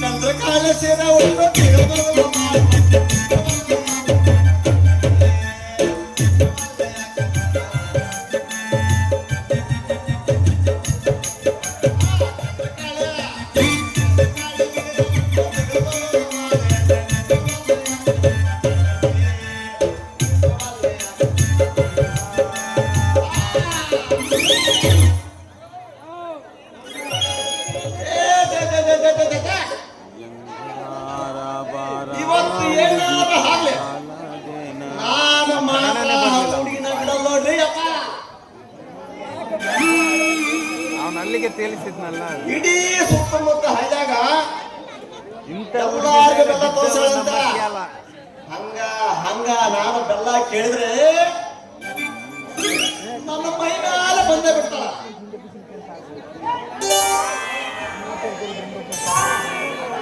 ಚಂದ್ರಕಾಲ ಸೇರ ಒಟ್ಟು ಇವತ್ತು ಏನಾರ ಆಗ್ಲಿ ನಾನು ಮಾತ್ರ ಹುಡುಗಿನ ಬಿಡಲ್ಲ ನೋಡ್ರಿ ಅಪ್ಪ. ಅವನ ಅಲ್ಲಿಗೆ ತೇಲಿಸಿದ್ನಲ್ಲ ಇಡೀ ಸುತ್ತಮುತ್ತ ಹೈದಾಗ ಇಂಥ ಎಲ್ಲಾರ್ಗೂ ಬೆಲ್ಲ ತೋರ್ಸೋಳಂತ. ಹಂಗ ಹಂಗ ನಾನು ಬೆಲ್ಲ ಕೇಳಿದ್ರೆ ನನ್ನ ಮೈ ಮೇಲೆ ಬಂದೇ ಬಿಡ್ತಾಳ.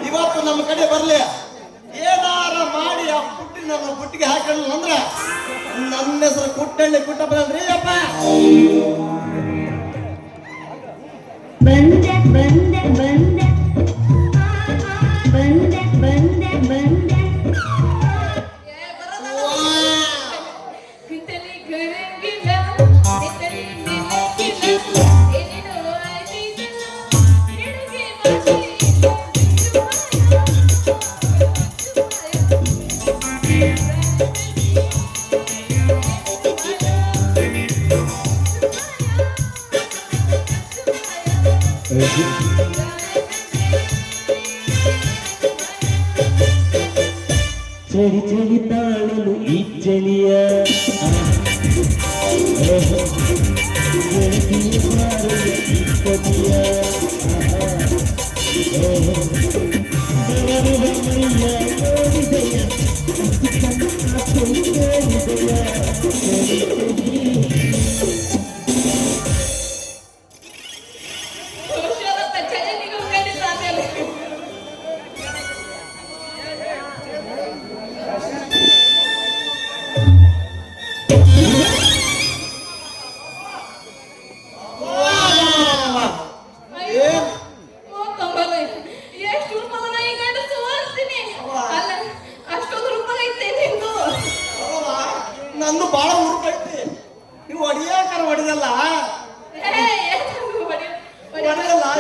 ಇವತ್ತು ನಮ್ಮ ಕಡೆ ಬರ್ಲಿ ಏನಾರ ಮಾಡಿ ಆ ಪುಟ್ಟಿ ನನ್ನ ಬುಟ್ಟಿಗೆ ಹಾಕೊಳ್ಳ ಅಂದ್ರ ನನ್ನ ಹೆಸರು ಕುಟ್ಟಳ್ಳಿ ಕುಟ್ಟ ಬರಲ್ರಿ ಅಪ್ಪ. ಬಂದೆ ಬಂದೆ ಬಂದೆ ಬಂದೆ ಬಂದೆ ಬಂದೆ ಚಳಿ ಚಳಿ ತಾಳಲು ಈ ಚಳಿಯ ಈ ಕದಿಯ ನಂದು ಬಾಳ ಉರುಪೈತಿ. ನೀವು ಹೊಡಿಯಾಕಾರ ಹೊಡೆದಲ್ಲ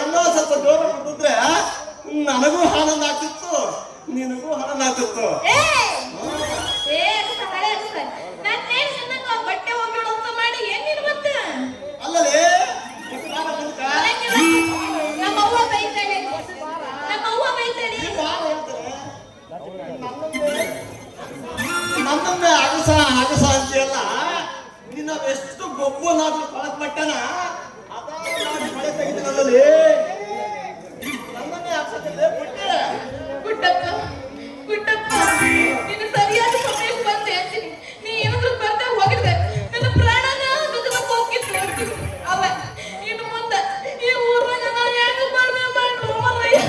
ಇನ್ನೂ ಸ್ವಲ್ಪ ಜೋರ ಬಿಟ್ಟಿದ್ರೆ ನನಗೂ ಆನಂದ ಆಗ್ತಿತ್ತು, ನಿನಗೂ ಆನಂದ ಆಗ್ತಿತ್ತು. ಅಲ್ಲಲೇ ನನ್ನನ್ನೇ ಅಗಸ ಅಗಸ ಅಂತೆಲ್ಲ ನಿನ್ನ ಎಷ್ಟು ಗೊಬ್ಬನಾದ್ರೂ ಕೊಳಕ್ ಮಟ್ಟನ ಅದ ಮಳೆ ತೆಗೆದಿನಲ್ಲಿ ನನ್ನನ್ನೇ ಅಗಸದಲ್ಲೇ ಬಿಟ್ಟೆ. ಗುಡ್ಡಪ್ಪ ಗುಡ್ಡಪ್ಪ ನೀನು ಸರಿಯಾದ ಸಮಯಕ್ಕೆ ಬಂದೆ ಅಂತೀನಿ. ನೀ ಏನಾದ್ರೂ ಬರ್ತಾ ಹೋಗಿದ್ರೆ ನನ್ನ ಪ್ರಾಣನ ನುಗ್ಗಬೇಕು ಹೋಗಿತ್ತು ನೋಡ್ತೀನಿ. ಅವ ಇನ್ನು ಮುಂದೆ ಈ ಊರಾಗ ನಾ ಹೆಂಗ ಬಾಳ್ವೆ ಮಾಡು ಮರಯ್ಯ,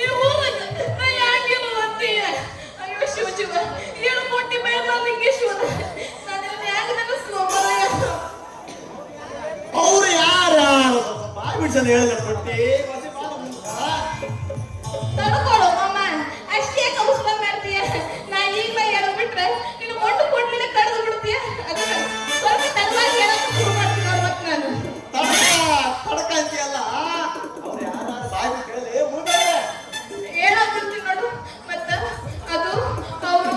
ಈ ಊರಾಗ ನಾ ಹೆಂಗಿಲ್ಲ ಅಂತೀಯ. ಅಯ್ಯೋ ಶಿವ ಶಿವ ಏನು ಮುಟ್ಟಿ ಮೇಲಿಂಗೇಶ್ವರ ನಾನು ಹೆಂಗ ನೆನಸ್ಕೋ ಮರಯ್ಯ. ಅವ್ರು ಯಾರ ಬಾಯಿ ಬಿಡ್ಸಲ್ಲ ಹೇಳಿದ್ರೆ ಕೊಟ್ಟಿ ತಡ್ಕೊಳು ಮಾಮ, ಅಷ್ಟೇ ಕೌಶಲ ಮಾಡ್ತೀಯ. ನಾ ಈಗ ಹೇಳ್ಬಿಟ್ರೆ ನೀನು ಮೊಟ್ಟು ಕೊಡ್ಲಿಲ್ಲ ಕಡ್ದು ಬಿಡ್ತೀಯ. ಅದನ್ನ ಸ್ವಲ್ಪ ತಡವಾಗಿ ಹೇಳಕ್ಕೆ ಶುರು ಮಾಡ್ತೀನಿ ನೋಡು ಮತ್ತೆ ನಾನು. ತಡಕ ಅಂತೀಯಲ್ಲ ಅವ್ರು ಯಾರ ಬಾಯಿ ಬಿಟ್ಟು ಹೇಳಿ ಮುಗಿದ್ರೆ ಹೇಳೋಗ್ಬಿಡ್ತೀನಿ ನೋಡು. ಮತ್ತ ಅದು ಅವರು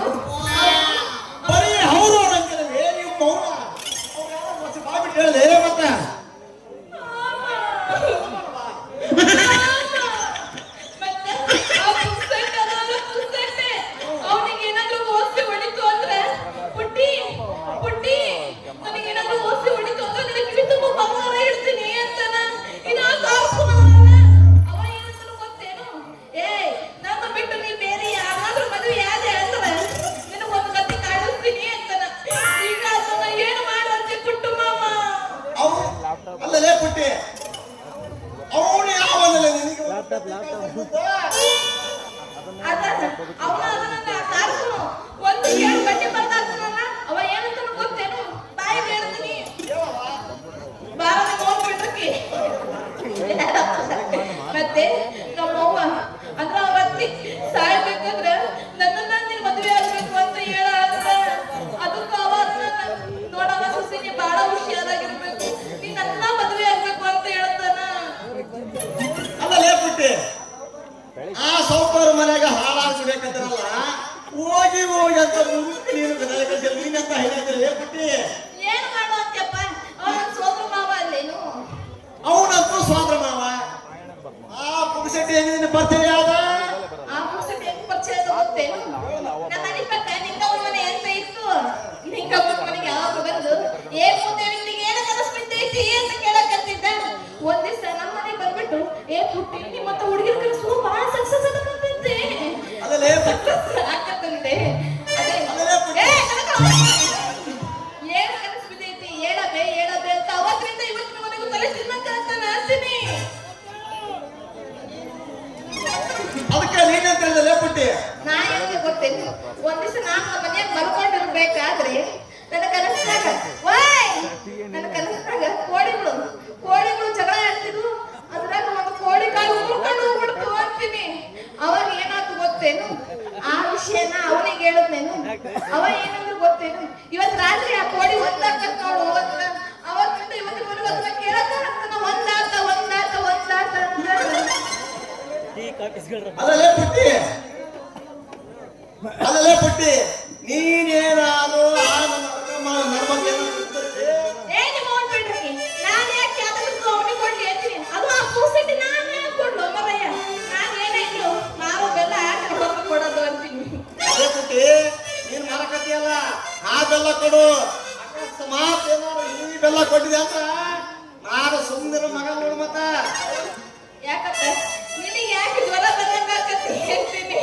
ಬರೀ ಅವರು ಅಂತೀರವೇ ನೀವು ಮೌನ. ಅವ್ರು ಯಾರ ಬಾಯಿ ಬಿಟ್ಟು ಹೇಳಿದೆ ಮತ್ತೆ ಅವನಿಗೆ ಏನಾದ್ರೂ ಓಸಿ ಹೊಡಿತು ಅಂದ್ರೆ ಪುಟ್ಟಿ ಪುಟ್ಟಿ ನನಗೇನಾದ್ರೂ ಓಸಿ ಹೊಡಿತು ಅಂದ್ರೆ ನಿನಗೆ ಕಿವಿ ತುಂಬ ಬಂಗಾರ ಇಡ್ತೀನಿ ಅಂತಾನ. ಇನ್ನು ಅವ ಏನಂತಾನು ಗೊತ್ತೇನು? ನನ್ನ ಬಿಟ್ಟು ನೀ ಬೇರೆ ಯಾರಾದ್ರೂ ಮದುವೆ ಯಾದೆ ಅಂದ್ರೆ ನಿನಗೊಂದು ಗತಿ ಕಾಡಿಸ್ತೀನಿ ಅಂತಾನ. ಈಗ ಅದನ್ನ ಏನು ಮಾಡುವಂತೆ ಪುಟ್ಟು ಮಾಮ. ಅಲ್ಲಲೇ ಪುಟ್ಟಿ ಅವನು ಯಾವನಲ್ಲ ನಿನಗೆ ಅವನ ಅದನ್ನ ಕಾರ್ಕುನು ಒಂದು 7 ಗಂಟೆ ಬರ್ದಾಗ್ತಾನಲ್ಲ. ಅವ ಏನಂತಾನು ಗೊತ್ತೇನು? ಬಾಯಿ ಹೇಳ್ತೀನಿ ಬಾರನೆ ಹೋಗ್ಬಿಡ್ರಕ್ಕೆ ಮತ್ತೆ ನಮ್ಮವ್ವ ಅಂದ್ರ ಅವ್ರ ಅತ್ತಿ ಸಾಯ್ಬೇಕಂದ್ರ ನನ್ನನ್ನ ನೀನ್ ಮದ್ವೆ ಆಗ್ಬೇಕು ಅಂತ ಹೇಳ ಅದಕ್ಕ ಅವ ನೋಡವ ಸೊಸಿ ನೀ ಬಾಳ ಹುಷಿಯಾರಾಗಿರ್ಬೇಕು ನೀ ನನ್ನ ಮದ್ವೆ ಆಗ್ಬೇಕು ಅಂತ ಹೇಳ್ತಾನ. ಅಲ್ಲಲೇ ಪುಟ್ಟಿ, ಆ ಸೌಕರ್ ಮನೆಗ ಹಾಳಾಗ್ಬೇಕಂತಾರಲ್ಲ, ಹೋಗಿ ಹೋಗಿ ಅಂತ ಮುಗಿಸಿ ನೀನು ನೀನಂತ ಹೇಳಿದ್ರೆ ಪುಟ್ಟಿ. ಏನ್ ಮಾಡು ಅಂತಪ್ಪ, ಅವನ ಸೋದ್ರ ಮಾವ ಅಲ್ಲೇನು? ಅವನಂತೂ ಸ್ವಾದ್ರ ಮಾವ. ಆ ಪುಗ್ಸೆಟ್ಟಿ ಹೆಂಗಿನ ಪರಿಚಯ ಯಾವ್ದ? ಆ ಪುಗ್ಸೆಟ್ಟಿ ಹೆಂಗ್ ಪರಿಚಯ ಅದ ಗೊತ್ತೇನು? ನಮ್ಮ ಮನೆ ಪಕ್ಕ ನಿಂಗವ್ರ ಮನೆ ಅಂತ ಇತ್ತು. ನಿಂಗವ್ರ ಮನೆಗೆ ಯಾವಾಗ ಬಂದು ಮುಂದೆ ನಿನಗೆ ಏನ ಕನಸು ಬಿದ್ದೈತಿ ಅಂತ ಕೇಳಕತ್ತಿದ್ದ. ಒಂದ್ ದಿವಸ ನಮ್ಮ ಮನೆಗೆ ಬಂದ್ಬಿಟ್ಟು ಪುಟ್ಟಿ ನಿಮ್ಮತ್ತ ಹುಡುಗಿರ ಕನಸು ಬಹಳ ಸಕ್ಸಸ್ ಆಗತ್ತಂತೆ. ಅಲ್ಲಲೇ ಆಗತ್ತಂತೆ. ಅದೇ ಏನ್ ಕನಸು ಬಿದ್ದೈತಿ ಹೇಳಬೇ ಅಂತ ಅವತ್ತಿನಿಂದ ಇವತ್ತಿನವರೆಗೂ ತಲೆ ತಿನ್ನಕತ್ತಾನ ಅಂತೀನಿ. ಅದಕ್ಕೆ ನೀನಂತ ಹೇಳಿದಲೇ ಪುಟ್ಟಿ. ನಾ ಹೆಂಗೆ ಗೊತ್ತೇನು, ಒಂದ್ ದಿವಸ ನಾನು ನಮ್ಮ ಮನ್ಯಾಗ ಮಲ್ಕೊಂಡಿರ್ಬೇಕಾದ್ರೆ ನನ್ನ ಕನಸಿನಾಗ ಕೋಳಿಗಳು ಜಗಳ ಆಡ್ತಿದ್ವು. ಅದ್ರಾಗ ಒಂದು ಕೋಳಿ ಕಾಲು ಉಳ್ಕೊಂಡು ಹೋಗ್ಬಿಡ್ತು ಅಂತೀನಿ. ಅವಾಗ ಏನಾಯ್ತು ಗೊತ್ತೇನು, ಆ ವಿಷಯನ ಅವನಿಗೆ ಹೇಳದ್ನೇನು. ಅವ ಏನಂದ್ರೆ ಗೊತ್ತೇನು, ಇವತ್ ರಾತ್ರಿ ಆ ಕೋಳಿ ಒಂದಾಕತ್ ನೋಡು ಅಂತ. ಅವತ್ತಿಂದ ಇವತ್ತಿನವರೆಗೂ ಅದನ್ನ ಕೇಳಕ್ಕ ಒಂದಾತ ಅಲ್ಲಲೇ ಪುಟ್ಟಿ, ನೀನೇನಾದ್ರು ಪುಟ್ಟಿ ನೀನ್ ಮಾರಕತ್ತಿಯಲ್ಲ, ಆ ಬೆಲ್ಲ ಕೊಡು. ಅಕಸ್ಮಾತ್ ಏನಾದ್ರು ಈ ಬೆಲ್ಲ ಕೊಟ್ಟಿದೆ ಅಂತ ನಾನು ಸುಮ್ಮನೆ ಮಗ ನೋಡು. ಮತ್ತ ಯಾಕಪ್ಪ ನಿನಗೆ ಯಾಕೆ ಜ್ವರ ಬಂದಂಗಾಕತ್ತಿ ಹೇಳ್ತೀನಿ.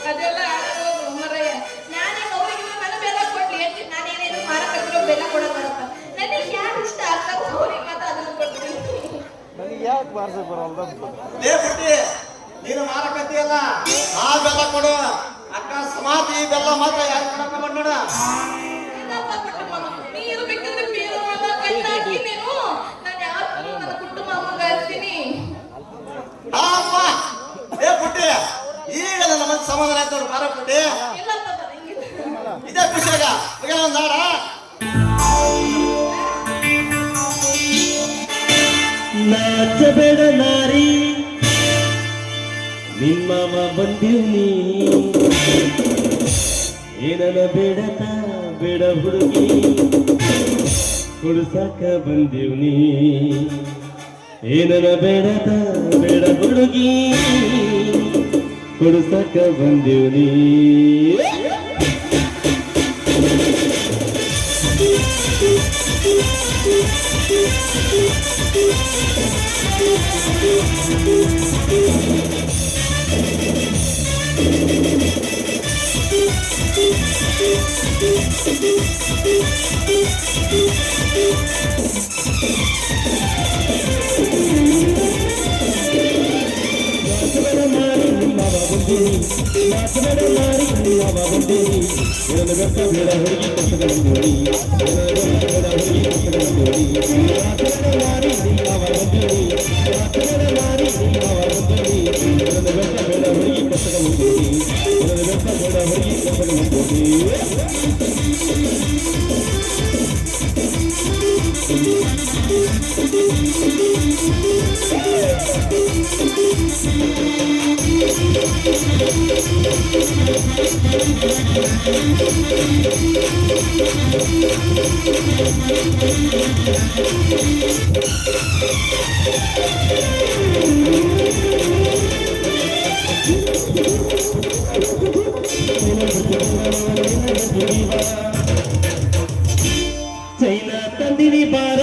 ಅದೆಲ್ಲ ಆಡೋದು ಮರಯ್ಯ. ನಾನೇ ಅವ್ರಿಗೆ ಮನೆ ಬೆಲ್ಲ ಕೊಡ್ಲಿ ಹೇಳ್ತೀನಿ. ನಾನೇನೇನು ಮಾರಕತ್ತಿರೋ ಬೆಲ್ಲ ಕೊಡೋದಪ್ಪ. ನನಗೆ ಯಾರು ಇಷ್ಟ ಆಗ್ತದೆ ಅವ್ರಿಗೆ ಮಾತ್ರ ಅದನ್ನ ಕೊಡ್ತೀನಿ. ನನಗೆ ಯಾಕೆ ಬಾರ್ಸಕ್ ಬರಲ್ಲ? ಲೇ ಪುಟ್ಟಿ, ನೀನು ಮಾರಕತ್ತಿಯಲ್ಲ, ಆ ಬೆಲ್ಲ ಕೊಡು. ಅಕಸ್ಮಾತ್ ಈ ಬೆಲ್ಲ ಮಾತ್ರ ಯಾರು ಕೊಡಕ ನೋಡ. ನೀರು ಬೇಕಂದ್ರೆ ಬೀರು ಕಣ್ಣಾಕಿ ನೀನು. ನಾನು ಯಾರು ನನ್ನ ಕುಟುಂಬ ಮಗ ಇರ್ತೀನಿ. ಅಮ್ಮ ಏ ಪುಟ್ಟಿ, ಈಗ ನನ್ನ ಮನಸ್ಸು ಸಮಾಧಾನ ಆಯ್ತು ನೋಡು. ಮಾರ ಪುಟ್ಟಿ, ಇಲ್ಲ ಇದೇ ಖುಷಿಯಾಗ ಒಂದು ಹಾಡ. ನಾಚಬೇಡ ನಾರಿ ನಿಮ್ಮವ ಬಂದಿವ್ನಿ, ಏನನ ಬೇಡತ ಬೇಡ ಹುಡುಗಿ ಕುಡ್ಸಕ ಬಂದಿವ್ನಿ. ಏನನ ಬೇಡತ ಬೇಡ ಹುಡುಗಿ ಕುಡ್ಸಕ ಬಂದಿವ್ನಿ. ಚೈನಾ ತಂದಿನಿ ಬಾರ,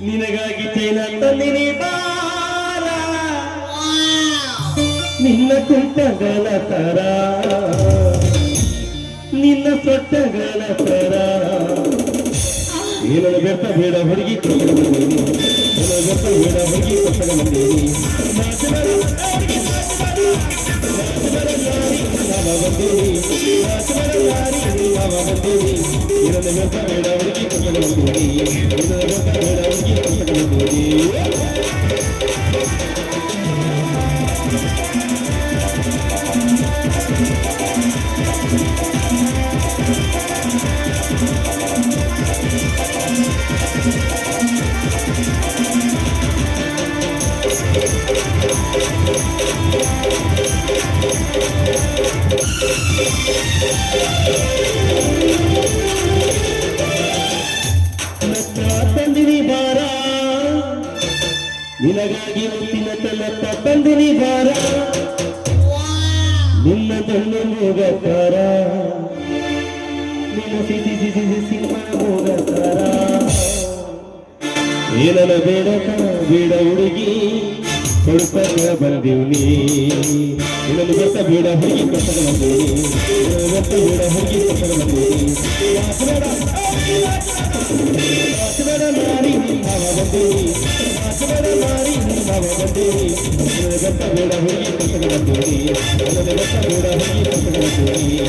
ನಿನಗಾಗಿ ಚೈನಾ ತಂದಿನಿ ಬಾರ, ನಿನ್ನ ಕುಂಟಗಳ ತರ, ನಿನ್ನ ಸೊಟ್ಟಗಳ ತರ. ಏನನ ಬೆರ್ತ ಬೇಡ ಹುಡುಗಿ ಕೊಟ್ಟಗ ಬಂದೇನಿ, ಏನನ ಬೆರ್ತ ಬೇಡ ಹುಡುಗಿ ಕೊಟ್ಟಗ ಬಂದೇನಿ. ಬೇಡ ಹುಡುಗಿ ಕೊಟ್ಟಗ ಬಂದೇನಿ, ತಂದಿನಿ ಬಾರ ನಿನಗಾಗಿ ಮುತ್ತಿನ ತನ್ನ ತಂದಿನಿ ಬಾರ ನಿನ್ನ ತಣ್ಣು ಹೋಗತ್ತಾರ ನಿನ್ನ ಸಿಸಿ ಸಿಸಿ ಸಿನಿಮಾ ಹೋಗತ್ತಾರ ಏನನ ಬೇಡಕ ಬೇಡ ಹುಡುಗಿ ಕೊಡ್ಪಕ್ಕ ಬಂದೀವ್ನಿ ಇನ್ನೊಂದು ಗೊತ್ತ ಬೇಡ ಹುಡುಗಿ ಕೊಟ್ಟಕ ಬಂದೀವಿ ಗೊತ್ತ ಬೇಡ ಹುಡುಗಿ ಕೊಟ್ಟಕ ಬಂದೀವಿ ಬೇಡ ಮಾರಿ ನಾವ ಬಂದೀವಿ ಬೇಡ ಮಾರಿ ನಾವ ಬಂದೀವಿ ಗೊತ್ತ ಬೇಡ ಹುಡುಗಿ ಕೊಟ್ಟಕ ಬಂದೀವಿ ಇನ್ನೊಂದು ಗೊತ್ತ ಬೇಡ ಹುಡುಗಿ ಕೊಟ್ಟಕ ಬಂದೀವಿ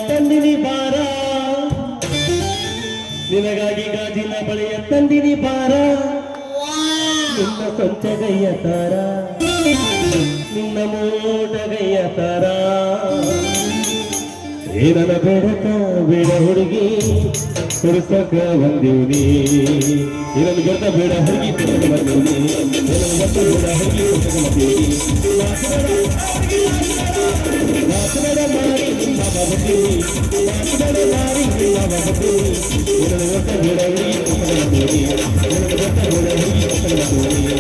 ತಂದಿನಿ ಬಾರ ನಿನಗಾಗಿ ಗಾಜಿನ ಬಳಿಯ ತಂದಿನಿ ಬಾರ ನಿನ್ನ ಸ್ವಂತಗಯ್ಯ ತಾರ ನಿನ್ನ ಮೋಟಗಯ್ಯ ತಾರ ಏನನ ಬೇಡಕ ಬೇಡ ಹುಡುಗಿ ಕೊಡಿಸಕ ಬಂದೀವ್ನಿ ಇದನ್ನು ಗೊತ್ತ ಬೇಡ ಹುಡುಗಿ ಕೊಡಕ ಬಂದೀವ್ನಿ ಇದನ್ನು ಗೊತ್ತ ಬೇಡ ಹುಡುಗಿ ಕೊಡಕ ಬಂದೀವ್ನಿ ಮಾತನಾಡ ಮಾರಿ ನಾವ ಬಂದೀವಿ ಮಾತನಾಡ ಮಾರಿ ನಾವ ಬಂದೀವಿ ಇದನ್ನು ಗೊತ್ತ ಬೇಡ ಹುಡುಗಿ ಕೊಡಕ ಬಂದೀವ್ನಿ ಇದನ್ನು ಗೊತ್ತ ಬೇಡ ಹುಡುಗಿ ಕೊಡಕ ಬಂದೀವ್ನಿ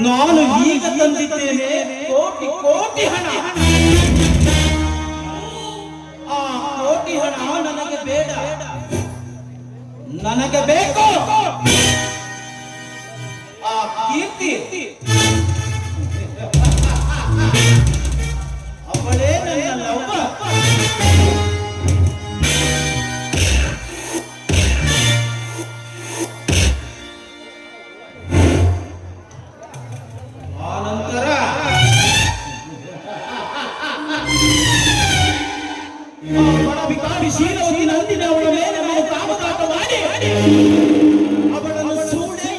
ನಾನು ಈಗ ತಂದಿದ್ದೇನೆ ಕೋಟಿ ಕೋಟಿ ಹಣ. ಆ ಕೋಟಿ ಹಣ ನನಗೆ ಬೇಡ, ನನಗೆ ಬೇಕು ಆ ಕೀರ್ತಿ. ಅವಳೇ ನನ್ನ ಲವ್ವ. ಆನಂತರ ಬಿಕಾರಿ ಶೀಲವತಿ ನಂದಿನಿ ಅವಳ ಮೇಲೆ ನಾವು ಕಾಮಕಾಟ ಮಾಡಿ ಅವಳನ್ನು ಸೂಡೆ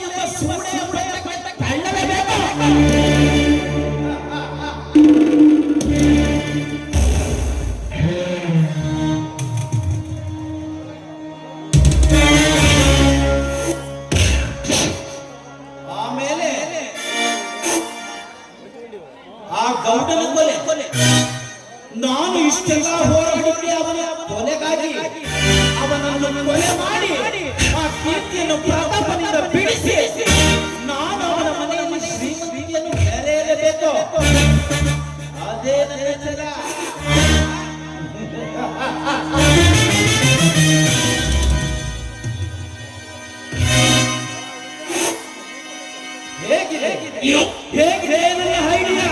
ಕಳ್ಳವೇ ಬೇಕು. ಆಮೇಲೆ ಆ ಗೌಡನ ಕೊಲೆ. ನಾನು ಇಷ್ಟೆಲ್ಲ ಹೋರಾಡಿದ್ದೆ ಅವನ ಕೊಲೆಗಾಗಿ. ಅವನನ್ನು ಕೊಲೆ ಮಾಡಿ ಆ ಕೀರ್ತಿಯನ್ನು ಹೇಗಿದೆ ನನ್ನ ಐಡಿಯಾ?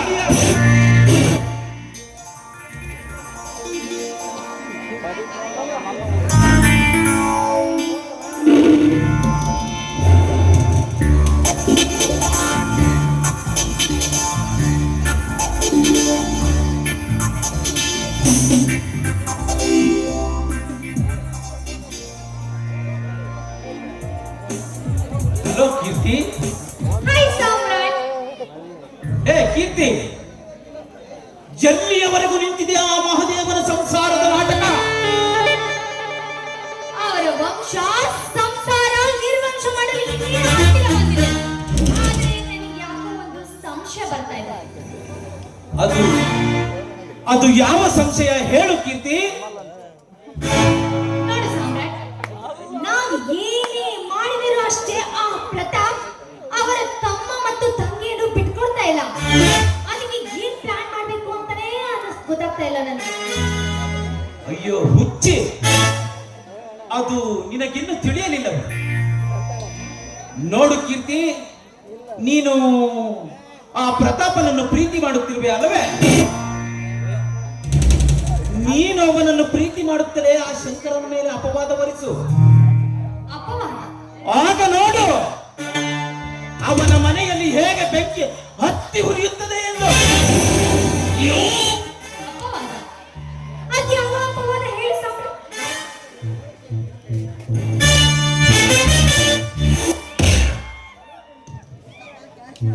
ಹಲೋ ಕೀರ್ತಿ. ಹಾಯ್ ಸಾಮ್ರಾಟ್. ಏ ಕೀರ್ತಿ, ಎಲ್ಲಿಯವರೆಗೂ ನಿಂತಿದೆ ಆ ಮಹಾದೇವನ ಸಂಸಾರದ ನಾಟಕ? ಅವರ ವಂಶ ಸಂಸಾರ ನಿರ್ವಂಶ ಮಾಡಲು ಇನ್ನೇನು ಹತ್ತಿರ ಬಂದಿದೆ. ಆದ್ರೆ ನನಗೆ ಯಾಕೋ ಒಂದು ಸಂಶಯ ಬರ್ತಾ ಇದೆ. ಅದು ಯಾವ ಸಂಶಯ ಹೇಳು ಕೀರ್ತಿ. ನೋಡು ಸಾಮ್ರಾಟ್, ನಾವು ಏನೇ ಮಾಡಿದರೂ ಅಷ್ಟೇ ಆ ಪ್ರತಾಪ್ ಅವರ ತಮ್ಮ ಮತ್ತು ತಂಗಿಯನ್ನು ಬಿಟ್ಕೊಡ್ತಾ ಇಲ್ಲ. ಅದಕ್ಕೆ ಏನ್ ಪ್ಲಾನ್ ಮಾಡ್ಬೇಕು ಅಂತಾನೆ ಗೊತ್ತಾಗ್ತಾ ಇಲ್ಲ ನನಗೆ. ಅಯ್ಯೋ ಹುಚ್ಚಿ, ಅದು ನಿನಗಿನ್ನು ತಿಳಿಯಲಿಲ್ಲ. ನೋಡು ಕೀರ್ತಿ, ನೀನು ಆ ಪ್ರತಾಪನನ್ನು ಪ್ರೀತಿ ಮಾಡುತ್ತಿರುವೆ ಅಲ್ಲವೇ? ನೀನು ಅವನನ್ನು ಪ್ರೀತಿ ಮಾಡುತ್ತಲೇ ಆ ಶಂಕರನ ಮೇಲೆ ಅಪವಾದ ಹೊರಿಸು. ಅಪವಾದ? ಆಗ ನೋಡು ಅವನ ಮನೆಯಲ್ಲಿ ಹೇಗೆ ಬೆಂಕಿ ಹತ್ತಿ ಉರಿಯುತ್ತದೆ ಎಂದು. ಅಪವಾದ? ಅದ್ಯಾವ ಅಪವಾದ ಹೇಳಿ ಸಾಮ್ರಾಟ್?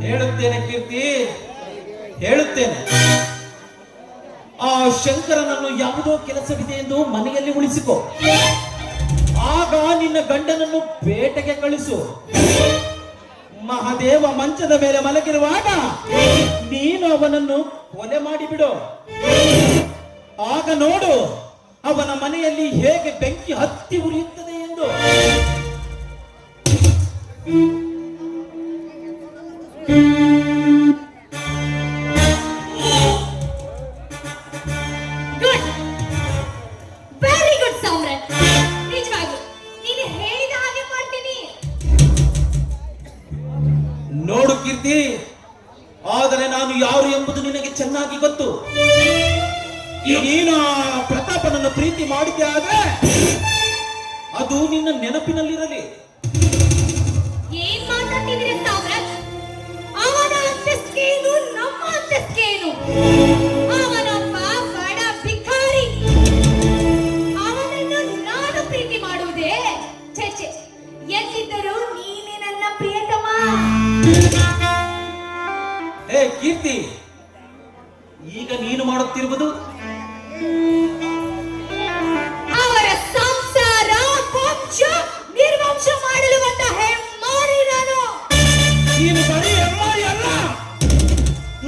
ಹೇಳುತ್ತೇನೆ ಕೀರ್ತಿ, ಹೇಳುತ್ತೇನೆ. ಆ ಶಂಕರನನ್ನು ಯಾವುದೋ ಕೆಲಸವಿದೆ ಎಂದು ಮನೆಯಲ್ಲಿ ಉಳಿಸಿಕೊ. ಆಗ ನಿನ್ನ ಗಂಡನನ್ನು ಬೇಟೆಗೆ ಕಳಿಸು. ಮಹಾದೇವ ಮಂಚದ ಮೇಲೆ ಮಲಗಿರುವಾಗ ನೀನು ಅವನನ್ನು ಕೊಲೆ ಮಾಡಿಬಿಡು. ಆಗ ನೋಡು ಅವನ ಮನೆಯಲ್ಲಿ ಹೇಗೆ ಬೆಂಕಿ ಹತ್ತಿ ಉರಿಯುತ್ತದೆ ಎಂದು. ಗುಡ್, ವೆರಿ ಗುಡ್ ಸಾಮ್ರಾಟ್. ನಿಜವಾಗ್ಲೂ ನೀನು ಹೇಳಿದ ಹಾಗೆ ಮಾಡ್ತೀನಿ. ನೋಡು ಕೀರ್ತಿ, ಆದರೆ ನಾನು ಯಾರು ಎಂಬುದು ನಿನಗೆ ಚೆನ್ನಾಗಿ ಗೊತ್ತು. ನೀನು ಆ ಪ್ರತಾಪನನ್ನು ಪ್ರೀತಿ ಮಾಡಿದ್ದೆ ಆದ್ರೆ ಅದು ನಿನ್ನ ನೆನಪಿನಲ್ಲಿರಲಿ. ಏನ್ ಮಾತಾಡ್ತಿದ್ದೀರಿ ಸಾಮ್ರಾಟ್? ಅವನ ಅಂತಸ್ತೇನು ನಮ್ಮ ಅಂತಸ್ತೇನು? ಅವನೊಬ್ಬ ಬಡ ಭಿಕಾರಿ. ಅವನನ್ನು ನಾನು ಪ್ರೀತಿ ಮಾಡುವುದೇ? ಛೆ ಛೆ, ಎಲ್ಲಿದ್ದರೂ ನೀನೇ ನನ್ನ ಪ್ರಿಯತಮ. ಹೇ ಕೀರ್ತಿ, ಈಗ ನೀನು ಮಾಡುತ್ತಿರುವುದು ಅವರ ಸಂಸಾರ ವಂಶ ನಿರ್ವಂಶ ಮಾಡಲು ಬಂದ ಹೆಮ್ಮಾರಿ ನಾನು. ನೀನು ಬರೀ ಹೆಮ್ಮಾರಿ ಅಲ್ಲ,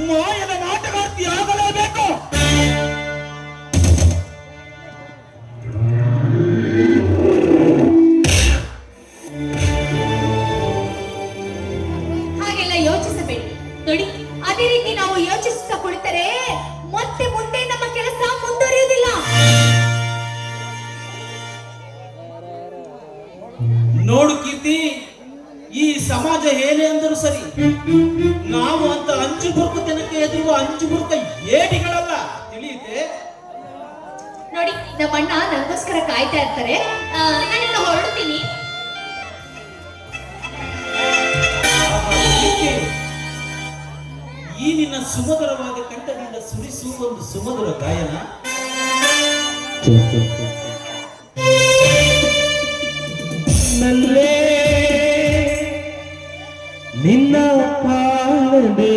ಮಾಯದ ನಾಟಗಾರ್ತಿ ಆಗಲೇಬೇಕು. ಹಾಗೆಲ್ಲ ಯೋಚಿಸಬೇಡಿ. ನೋಡಿ, ಅದೇ ರೀತಿ ನಾವು ಯೋಚಿಸುತ್ತಾ ಕುಳಿತರೆ ಮತ್ತೆ ಮುಂದೆ ನಮ್ಮ ಕೆಲಸ ಮುಂದುವರಿಯುವುದಿಲ್ಲ. ನೋಡು ಕೀರ್ತಿ, ಈ ಸಮಾಜ ಏನೇ ಅಂದರೂ ಸರಿ, ನಾವು ಅಂತ ಅಂಚು ಬುರ್ಕುತನಕ್ಕೆ ಎದುರುವ ಅಂಚು ಬುರ್ಕ ಏಟಿಗಳಲ್ಲ, ತಿಳಿಯುತ್ತೆ? ನೋಡಿ, ನಮ್ಮ ಅಣ್ಣ ನನಗೋಸ್ಕರ ಕಾಯ್ತಾ ಇರ್ತಾರೆ. ನಾನಿನ್ನು ಹೊರಡ್ತೀನಿ. ಕೀರ್ತಿ, ಈ ನಿನ್ನ ಸುಮಧುರವಾದ ಕಂಠದಿಂದ ಸುರಿಸುವ ಒಂದು ಸುಮಧುರ ಗಾಯನ ನಲ್ಲೇ ನಿನ್ನ ಕಾಣದೆ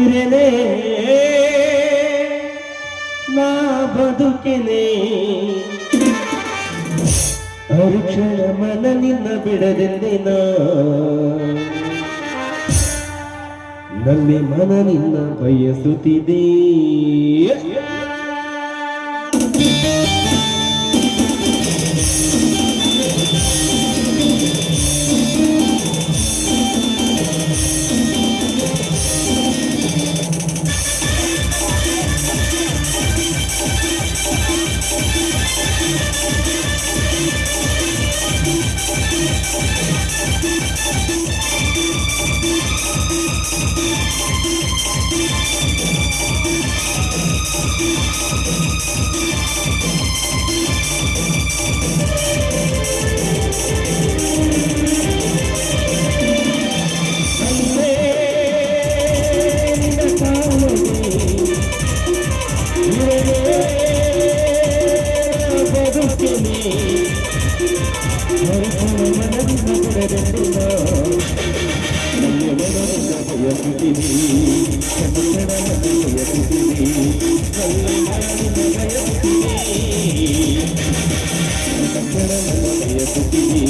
ಇರಲೇ ನಾ ಬದುಕೆನೆ. ಅರುಕ್ಷಣ ಮನ ನಿನ್ನ ಬಿಡದೆಂದಿನ ನಲ್ಲಿ ಮನ ನಿನ್ನ ಬಯಸುತ್ತಿದೆ. ಲಕ್ಷಣ ನನ್ನ ಬಯಸುತ್ತೀರಿ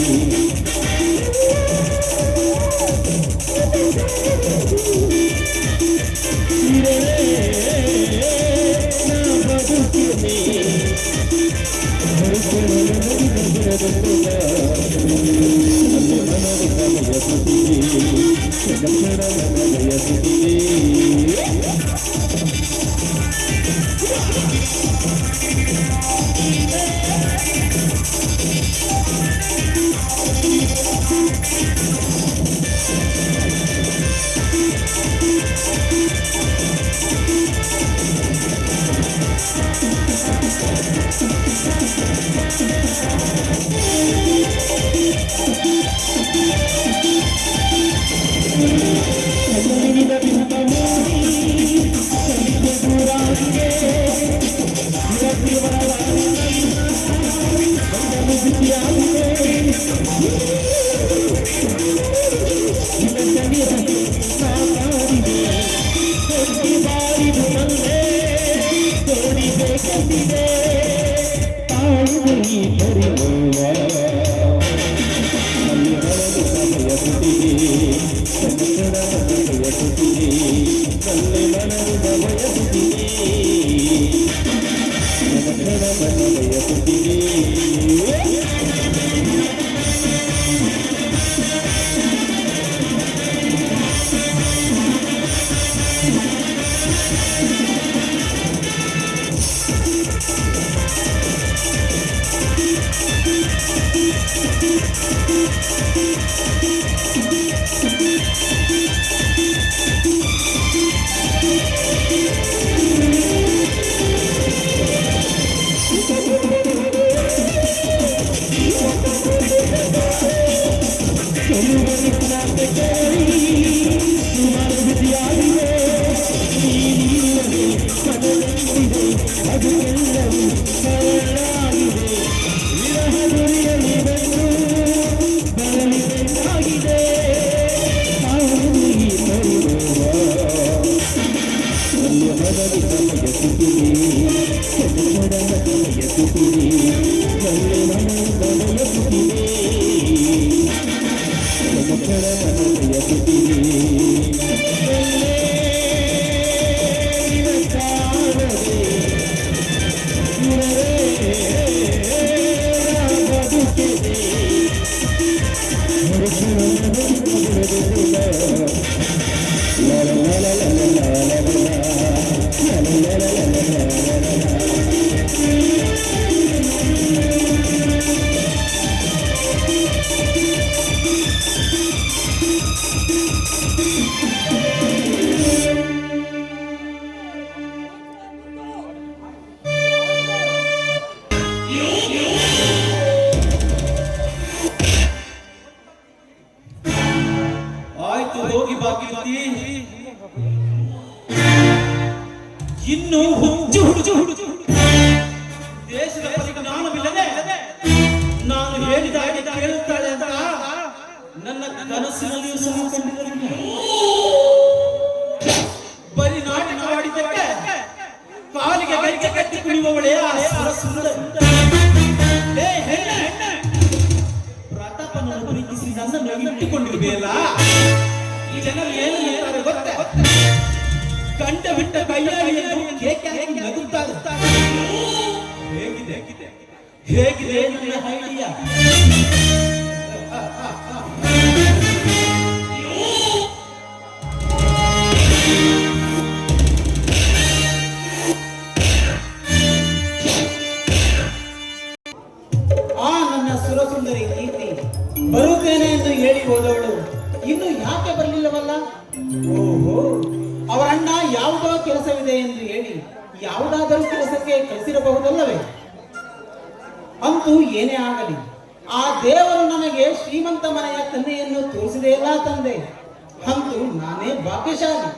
ಆಯ್ತು ಹೋಗಿ ಬಾಕಿ ಇನ್ನು ಹುಚ್ಚು ಹುಚ್ಚು ಹುಚ್ಚು ದೇಶದ ಪರಿಜ್ಞಾನವಿಲ್ಲದೆ ನಾನು ಹೇಳಿದ ಹಾಗೆ ಕೇಳುತ್ತಾಳೆ ಅಂತ ನನ್ನ ಕನಸಿನಲ್ಲಿ ಸಹ ಕಂಡಿರಲಿಲ್ಲ. ಬರೀ ನಾಟಕ ಆಡಿದ್ದಕ್ಕೆ ಕಾಲಿಗೆ ಗೈಗೆ ಕಟ್ಟಿ ಕುಣಿಯುವವಳೇ ಆ ಸುಂದರ ಪ್ರತಾಪನನ್ನು ಪ್ರೀತಿಸಿ ನನ್ನನ್ನು ಇಟ್ಟುಕೊಂಡಿರುವೆಯಲ್ಲ, ಈ ಜನರು ಏನು ಹೇಳ್ತಾರೆ ಗೊತ್ತೇ? ಕಂಡ ಬಿಟ್ಟ ಕೈಯಾಳಿಯನ್ನು ಕೇಕೆ ಹಾಕಿ ನಗುತ್ತಾರೆ. ಹೇಗಿದೆ ನನ್ನ ಐಡಿಯಾ? ನನ್ನ ಸುರಸುಂದರಿ ಕೀರ್ತಿ ಬರುತ್ತೇನೆ ಎಂದು ಹೇಳಿ ಹೋದವಳು ಇನ್ನು ಯಾಕೆ ಬರಲಿಲ್ಲವಲ್ಲ? ಓಹೋ, ಅವರ ಅಣ್ಣ ಯಾವುದೋ ಕೆಲಸವಿದೆ ಎಂದು ಹೇಳಿ ಯಾವುದಾದರೂ ಕೆಲಸಕ್ಕೆ ಕಳಿಸಿರಬಹುದಲ್ಲವೇ? ಅಂತೂ ಏನೇ ಆಗಲಿ, ಆ ದೇವರು ನನಗೆ ಶ್ರೀಮಂತ ಮನೆಯ ಕನ್ಯೆಯನ್ನು ತೋರಿಸಿದೆಯಲ್ಲ ತಂದೆ, ಅಂತೂ ನಾನೇ ಭಾಗ್ಯಶಾಲಿ.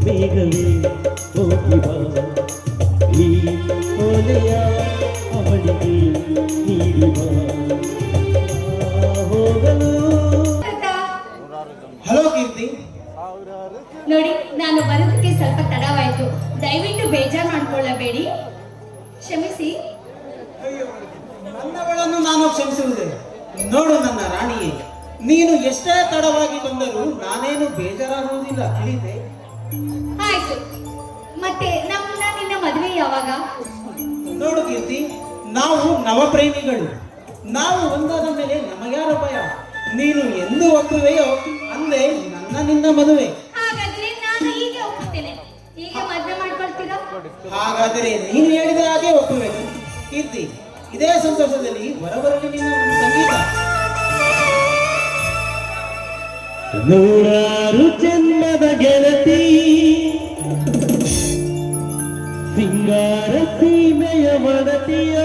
ಬೇಗವೇ ಹೋಗಿ ಬಾ ಈ ಓಲೆಯ ಅವಳಿಗೆ ನೀಡಿ ಬಾ ಹೋಗಲು. ಹಲೋ ಕೀರ್ತಿ, ನೋಡಿ, ನಾನು ಬರೋದಕ್ಕೆ ಸ್ವಲ್ಪ ತಡವಾಯಿತು. ದಯವಿಟ್ಟು ಬೇಜಾರು ಮಾಡ್ಕೊಳ್ಳಬೇಡಿ, ಕ್ಷಮಿಸಿ. ನನ್ನವಳನ್ನು ನಾನು ಕ್ಷಮಿಸುವುದೇ. ನೋಡು ನನ್ನ ರಾಣಿಯೇ, ನೀನು ಎಷ್ಟೇ ತಡವಾಗಿ ಬಂದರೂ ನಾನೇನು ಬೇಜಾರಾಗುವುದಿಲ್ಲ, ತಿಳಿದೆ? ಆಯ್ತು, ಮತ್ತೆ ನಿನ್ನ ಮದುವೆ ಯಾವಾಗ? ನೋಡು ಕೀರ್ತಿ, ನಾವು ನವಪ್ರೇಮಿಗಳು. ನಾವು ಒಂದಾದ ಮೇಲೆ ನಮಗ್ಯಾರ ಭಯ? ನೀನು ಎಂದು ಒಪ್ಪುವೆಯೋ ಅಂದೇ ನಿನ್ನ ಮದುವೆ. ಹಾಗಾದ್ರೆ ನಾನು ಈಗ ಒಪ್ಪುತ್ತೇನೆ. ಈಗ ಮದುವೆ ಮಾಡ್ಕೊಳ್ತೀರಾ? ಹಾಗಾದರೆ ನೀನು ಹೇಳಿದ ಹಾಗೆ ಒಪ್ಪುವೆನು. ಕೀರ್ತಿ, ಇದೇ ಸಂತೋಷದಲ್ಲಿ ಬರಬರಲಿ ನಿನ್ನ ಒಂದು ಸಂಗೀತ. ನೂರಾರು ಜನ್ಮದ ಗೆಳತಿ ಸಿಂಗಾರ ಸೀಮೆಯ ಮಡತಿಯ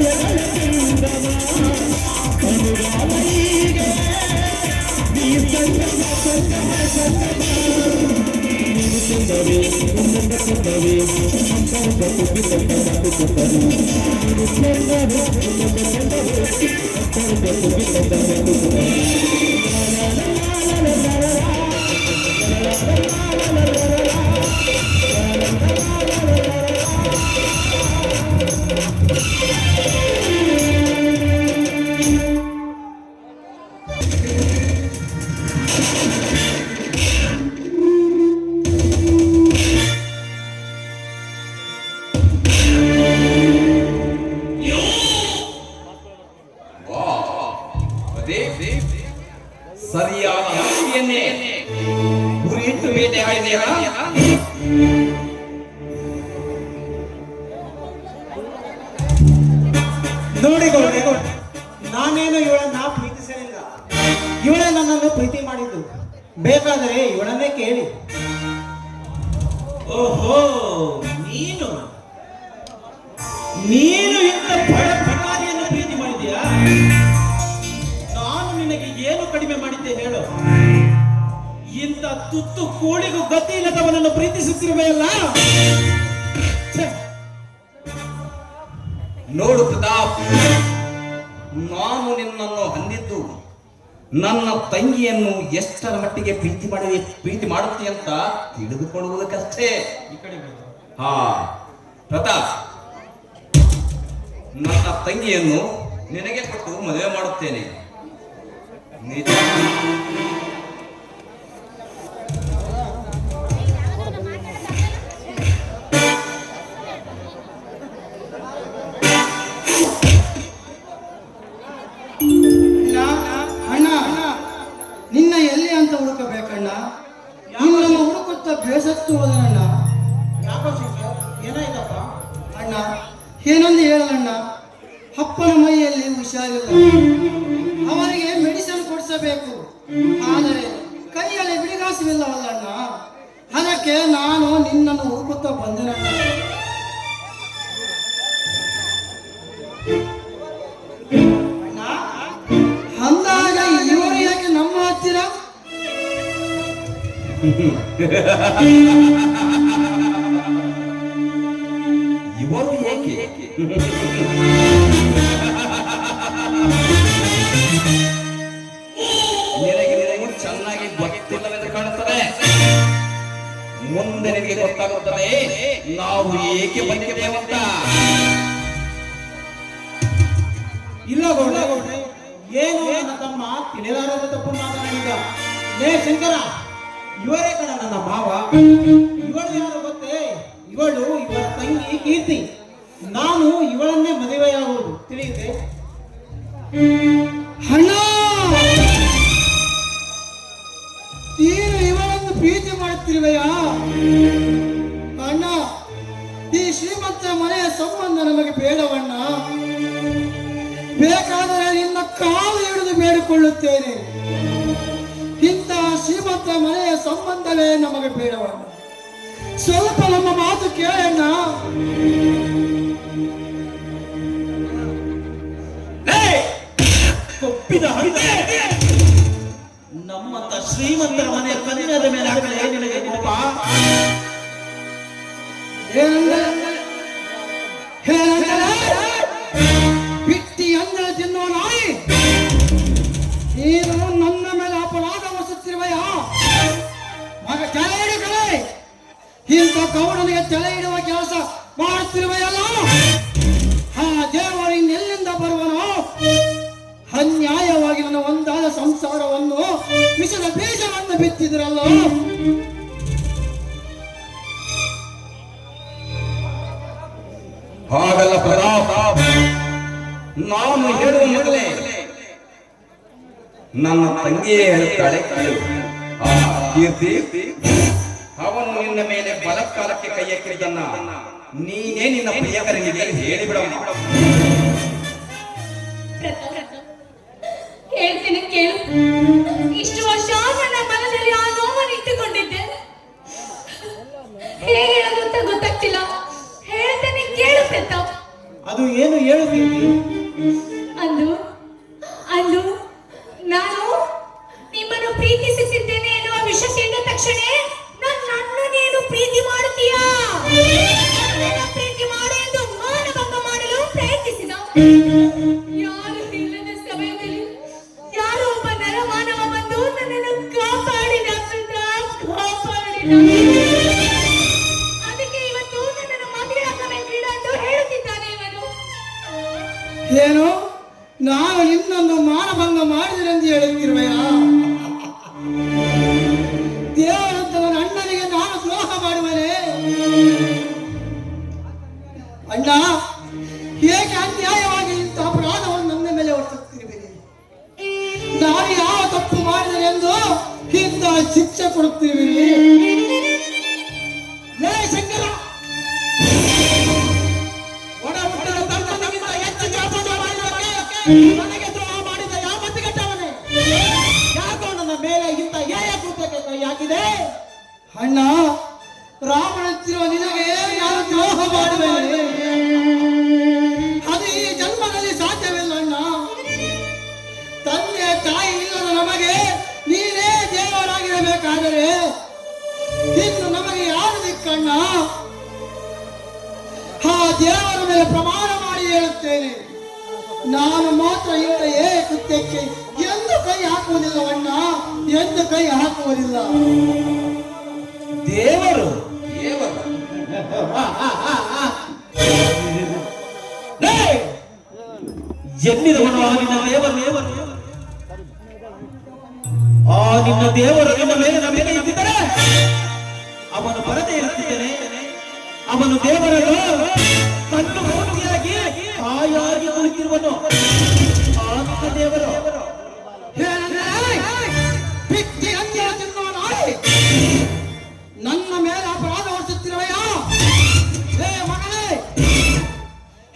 ಲಯಗಳ ಚಂದವ ಅನುರಾಗ ಹೀಗೆ ನೀ ಸಂಗಮ ಸಂಗಮ ಸಂಗಮ ನೀನು ಚಂದವೇ ನಿನ್ನಂದ ಚಂದವೇ ಸಂಪರ್ಕ ತುಂಬಿದಂತ ಮಾತು ಚಂದವೇ ನೀನು ಚಂದವೇ ನಿನ್ನಂದ ಚಂದವೇ ಸಂಪರ್ಕ ತುಂಬಿದಂತ ಮಾತು ಚಂದವೇ ಸರಿಯಾದ ಹಕ್ಕಿಯನ್ನೇ ಗುರಿಯಿಟ್ಟು ಬೇಟೆಯಾಡಿದೆಯಾ? ನೋಡಿ ಗೌಡ್ರೆ, ನಾನೇನು ಇವಳನ್ನ ಪ್ರೀತಿಸಲಿಲ್ಲ. ಇವಳೇ ನನ್ನನ್ನು ಪ್ರೀತಿ ಮಾಡಿದ್ದು. ಬೇಕಾದರೆ ಇವಳನ್ನೇ ಕೇಳಿ. ಓಹೋ, ನೀನು ನೀನು ಇಂಥ ಬಡಾರಿಯನ್ನು ಪ್ರೀತಿ ಮಾಡಿದ್ಯಾ? ನಾನು ನಿನಗೆ ಏನು ಕಡಿಮೆ ಮಾಡಿದ್ದೆ ಹೇಳು? ಇಂಥ ತುತ್ತು ಕೋಳಿಗೂ ಗತಿ ಇಲ್ಲದವನನ್ನು ಪ್ರೀತಿಸುತ್ತಿರುವೆಯಲ್ಲ. ನೋಡು ಪ್ರತಾಪ್, ನಾನು ನಿನ್ನನ್ನು ಅಂದಿದ್ದು ನನ್ನ ತಂಗಿಯನ್ನು ಎಷ್ಟರ ಮಟ್ಟಿಗೆ ಪ್ರೀತಿ ಮಾಡುತ್ತೆ ಅಂತ ತಿಳಿದುಕೊಳ್ಳುವುದಕ್ಕಷ್ಟೇ. ಹಾ ಪ್ರತಾಪ್, ನನ್ನ ತಂಗಿಯನ್ನು ನಿನಗೆ ಕೊಟ್ಟು ಮದುವೆ ಮಾಡುತ್ತೇನೆ. ನಿಜ. ಅಣ್ಣ, ನಿನ್ನ ಎಲ್ಲಿ ಅಂತ ಹುಡುಕಬೇಕಣ್ಣ. ನಿನ್ನನ್ನು ಹುಡುಕುತ್ತ ಬೇಸತ್ತು ಹೋದನಣ್ಣ. ಯಾಕೋ ಶಿಷ್ಯ, ಏನಾಯ್ತಪ್ಪ? ಅಣ್ಣ, ಏನೊಂದು ಹೇಳಣ್ಣ. ಅಪ್ಪನ ಮೈಯಲ್ಲಿ ಹುಷಾರಿಲ್ಲ. ಅವರಿಗೆ ಮೆಡಿಸಿನ್ ಕೊಡಿಸಬೇಕು. ಆದರೆ ಕೈಯಲ್ಲಿ ಬಿಡಿಗಾಸವಿಲ್ಲವಲ್ಲಣ್ಣ. ಅದಕ್ಕೆ ನಾನು ನಿನ್ನನ್ನು ಹುಡುಕುತ್ತಾ ಬಂದೆನಣ್ಣ. ಅಂದಾಗ ಇವರು ಯಾಕೆ ನಮ್ಮ ಹತ್ತಿರ? ಇವರು ಏಕೆ? ನಿನಗೆ ಚೆನ್ನಾಗಿ ಗೊತ್ತಿಲ್ಲವೆಂದು ಕಾಣುತ್ತದೆ. ಮುಂದೆ ನಿನಗೆ ಗೊತ್ತಾಗುತ್ತದೆ ನಾವು ಏಕೆ ಬಂದಿದ್ದೇವಂತ. ಇಲ್ಲ ಗೌಡ್ರೆ, ಏನು ನನ್ನ ತಮ್ಮ ತಿಳಿಲಾರದ ತಪ್ಪು ಮಾತನಾಡಿದ. ಲೇ ಶಂಕರ, ಇವರೇ ಕಣ ನನ್ನ ಮಾವ. ಇವಳು ಯಾರು ಗೊತ್ತೇ? ಇವಳು ಇವರ ತಂಗಿ ಕೀರ್ತಿ. ನಾನು ಇವಳನ್ನೇ ಮದುವೆಯಾಗುವುದು, ತಿಳಿಯುತ್ತೆ? ಅಣ್ಣ, ನೀನು ಇವಳನ್ನು ಪ್ರೀತಿ ಮಾಡುತ್ತಿರುವೆಯಾ? ಅಣ್ಣ, ಈ ಶ್ರೀಮಂತ ಮನೆಯ ಸಂಬಂಧ ನಮಗೆ ಬೇಡವಣ್ಣ. ಬೇಕಾದರೆ ನಿನ್ನ ಕಾಲು ಹಿಡಿದು ಬೇಡಿಕೊಳ್ಳುತ್ತೇನೆ. ಇಂತಹ ಶ್ರೀಮಂತ ಮನೆಯ ಸಂಬಂಧವೇ ನಮಗೆ ಬೇಡವಣ್ಣ. ಸ್ವಲ್ಪ ನಮ್ಮ ಮಾತು ಕೇಳಣ್ಣ. ಕೊಪ್ಪಿದ ಹಂಗೆ ನಮ್ಮಂತ ಶ್ರೀಮಂತರ ಮನೆಯ ಕನ್ಯದ ಮೇಲೆ ಆಗಲೇ ನಿನಗೆ ಕೋಪ? ಬಿಟ್ಟಿ ಅಂದ್ರೆ ತಿನ್ನೋ ನಾಯಿ, ನೀನು ನನ್ನ ಮೇಲೆ ಅಪರಾಧ ಹೊಸುತ್ತಿರುವೆಯಾ? ಮಗ ತಲೆ ಹಿಡಿ ಕಲೆ. ಇಂಥ ಗೌಡನಿಗೆ ತಲೆ ಇಡುವ ಕೆಲಸ ಮಾಡುತ್ತಿರುವೆಯಲ್ಲ. ಆ ದೇವರು ಇನ್ನೆಲ್ಲಿಂದ ಬರುವನೋ? ಅನ್ಯಾಯವಾಗಿ ನನ್ನ ಒಂದಾದ ಸಂಸಾರವನ್ನು ವಿಷದ ಬೀಜವನ್ನು ಬಿತ್ತಿದ್ರಲ್ಲ. ಹಾಗಲ್ಲ ಪ್ರತಾಪ್, ನಾನು ಹೇಳುವ ಮೊದಲೇ ನನ್ನ ತಂಗಿಯೇ ಹೇಳುತ್ತಾಳೆ. ಆ ಕೀರ್ತಿ, ಅವನು ನಿನ್ನ ಮೇಲೆ ಬಲಕಾಲಕ್ಕೆ ಕೈ ಎತ್ತಿದ್ದನ್ನ ನೀನೇ ನಿನ್ನ ಪ್ರಿಯಕರನಿಗೆ ಹೇಳಿಬಿಡ. ಹೇಳ್ತೀನಿ ಕೇಳು. ಇಷ್ಟು ವರ್ಷ ನನ್ನ ಮನದಲ್ಲಿ ಆ ನೋವನ್ನು ಇಟ್ಟುಕೊಂಡಿದ್ದೆ. ಹೇಗೆ ಹೇಳೋದು ಅಂತ ಗೊತ್ತಾಗ್ತಿಲ್ಲ. ಹೇಳ್ತೇನೆ ಕೇಳು ಪ್ರತಾಪ್. ಅದು ಏನು ಹೇಳು ಕೀರ್ತಿ. ಅಂದು ಅಂದು ನಾನು ನಿಮ್ಮನ್ನು ಪ್ರೀತಿಸುತ್ತಿದ್ದೇನೆ ಎನ್ನುವ ವಿಷಯ ತಿಳಿದ ತಕ್ಷಣ ನನ್ನನ್ನು ನೀನು ಪ್ರೀತಿ ಮಾಡುತ್ತೀಯಾ? ನನ್ನನ್ನು ಪ್ರೀತಿ ಮಾಡು ಎಂದು ಮಾನಭಂಗ ಮಾಡಲು ಪ್ರಯತ್ನಿಸಿದ. ಯಾರು ಇಲ್ಲದ ಸಮಯದಲ್ಲಿ ಯಾರೋ ಒಬ್ಬ ನರಮಾನವ ಬಂದು ನನ್ನನ್ನು ಕಾಪಾಡಿದ ಅದಕ್ಕೆ ಇವತ್ತು ನನ್ನನ್ನು ಮದುವೆ ಆಗಬೇಕಿಲ್ಲ ಎಂದು ಹೇಳುತ್ತಿದ್ದಾನೆ ಇವನು. ಏನು ನಾನು ನಿನ್ನನ್ನು ಮಾನಭಂಗ ಮಾಡಿದರೆಂದು ಹೇಳುತ್ತಿರುವೆಯಾ? ದೇವರಂತವನ ಅಣ್ಣನಿಗೆ ನಾನು ದ್ರೋಹ ಮಾಡುವನೆ? ಅಣ್ಣ, ಹೇಗೆ ಅನ್ಯಾಯವಾಗಿ ಇಂಥ ಅಪರಾಧವನ್ನು ನನ್ನ ಮೇಲೆ ಹೊರಿಸುತ್ತಿರುವಿರಿ? ನಾನು ಯಾವ ತಪ್ಪು ಮಾಡಿದರೆ ಎಂದು ಇಂಥ ಶಿಕ್ಷೆ ಕೊಡುತ್ತಿರುವಿರಿ? ಲೇ ಶಂಕರ, ಒಡ ಹುಟ್ಟಿದ ತಮ್ಮನಿಗಿಂತ ಹೆಚ್ಚು ಜಾಪದ ಮಾಡಿದವನೇ ನನಗೆ ದ್ರೋಹ ಮಾಡಿದ ಯಾವ ಮತಿಗೆಟ್ಟವನೇ? ಯಾಕೋ ನನ್ನ ಮೇಲೆ ಇಂಥ ಏಯ ಕೃತ್ಯಕ್ಕೆ ಕೈ ಹಾಕಿದೆ? ಅಣ್ಣ, ರಾಮನಂತಿರುವ ನಿನಗೆ ನಾನು ದ್ರೋಹ ಮಾಡುವೆನೆ? ಅದು ಈ ಜನ್ಮದಲ್ಲಿ ಸಾಧ್ಯವಿಲ್ಲ ಅಣ್ಣ. ತಂದೆ ತಾಯಿ ಇಲ್ಲದ ನಮಗೆ ನೀನೇ ದೇವರಾಗಿರಬೇಕಾದರೆ ಇನ್ನು ನಮಗೆ ಯಾರು ದಿಕ್ಕಣ್ಣ? ಆ ದೇವರ ಮೇಲೆ ಪ್ರಮಾಣ ಮಾಡಿ ಹೇಳುತ್ತೇನೆ, ನಾನು ಮಾತ್ರ ಇಂಥ ಏ ಕೃತ್ಯಕ್ಕೆ ಎಂದು ಕೈ ಹಾಕುವುದಿಲ್ಲವಣ್ಣ, ಎಂದು ಕೈ ಹಾಕುವುದಿಲ್ಲ. ದೇವರು ಎನ್ನಿದವನು ಆ ನಿನ್ನ ದೇವರು? ಆ ನಿನ್ನ ದೇವರು ನಿನ್ನ ಮೇಲೆ ನಂಬಿಕೆ ಇದ್ದಿದ್ದರೆ ಅವನು ಬರದೇ ಇರುತ್ತಿದ್ದೇನೆ. ಅವನು ದೇವರನ್ನು ಕಣ್ಣು ಮೂರ್ತಿಯಾಗಿ ತಾಯಾಗಿ ಕುಳಿತಿರುವನು. ಆ ನಿನ್ನ ದೇವರು ನನ್ನ ಮೇಲೆ ಅಪರಾಧ ಹೊರಿಸುತ್ತಿರುವೆಯಾ? ಹೇ ಮಗನೇ,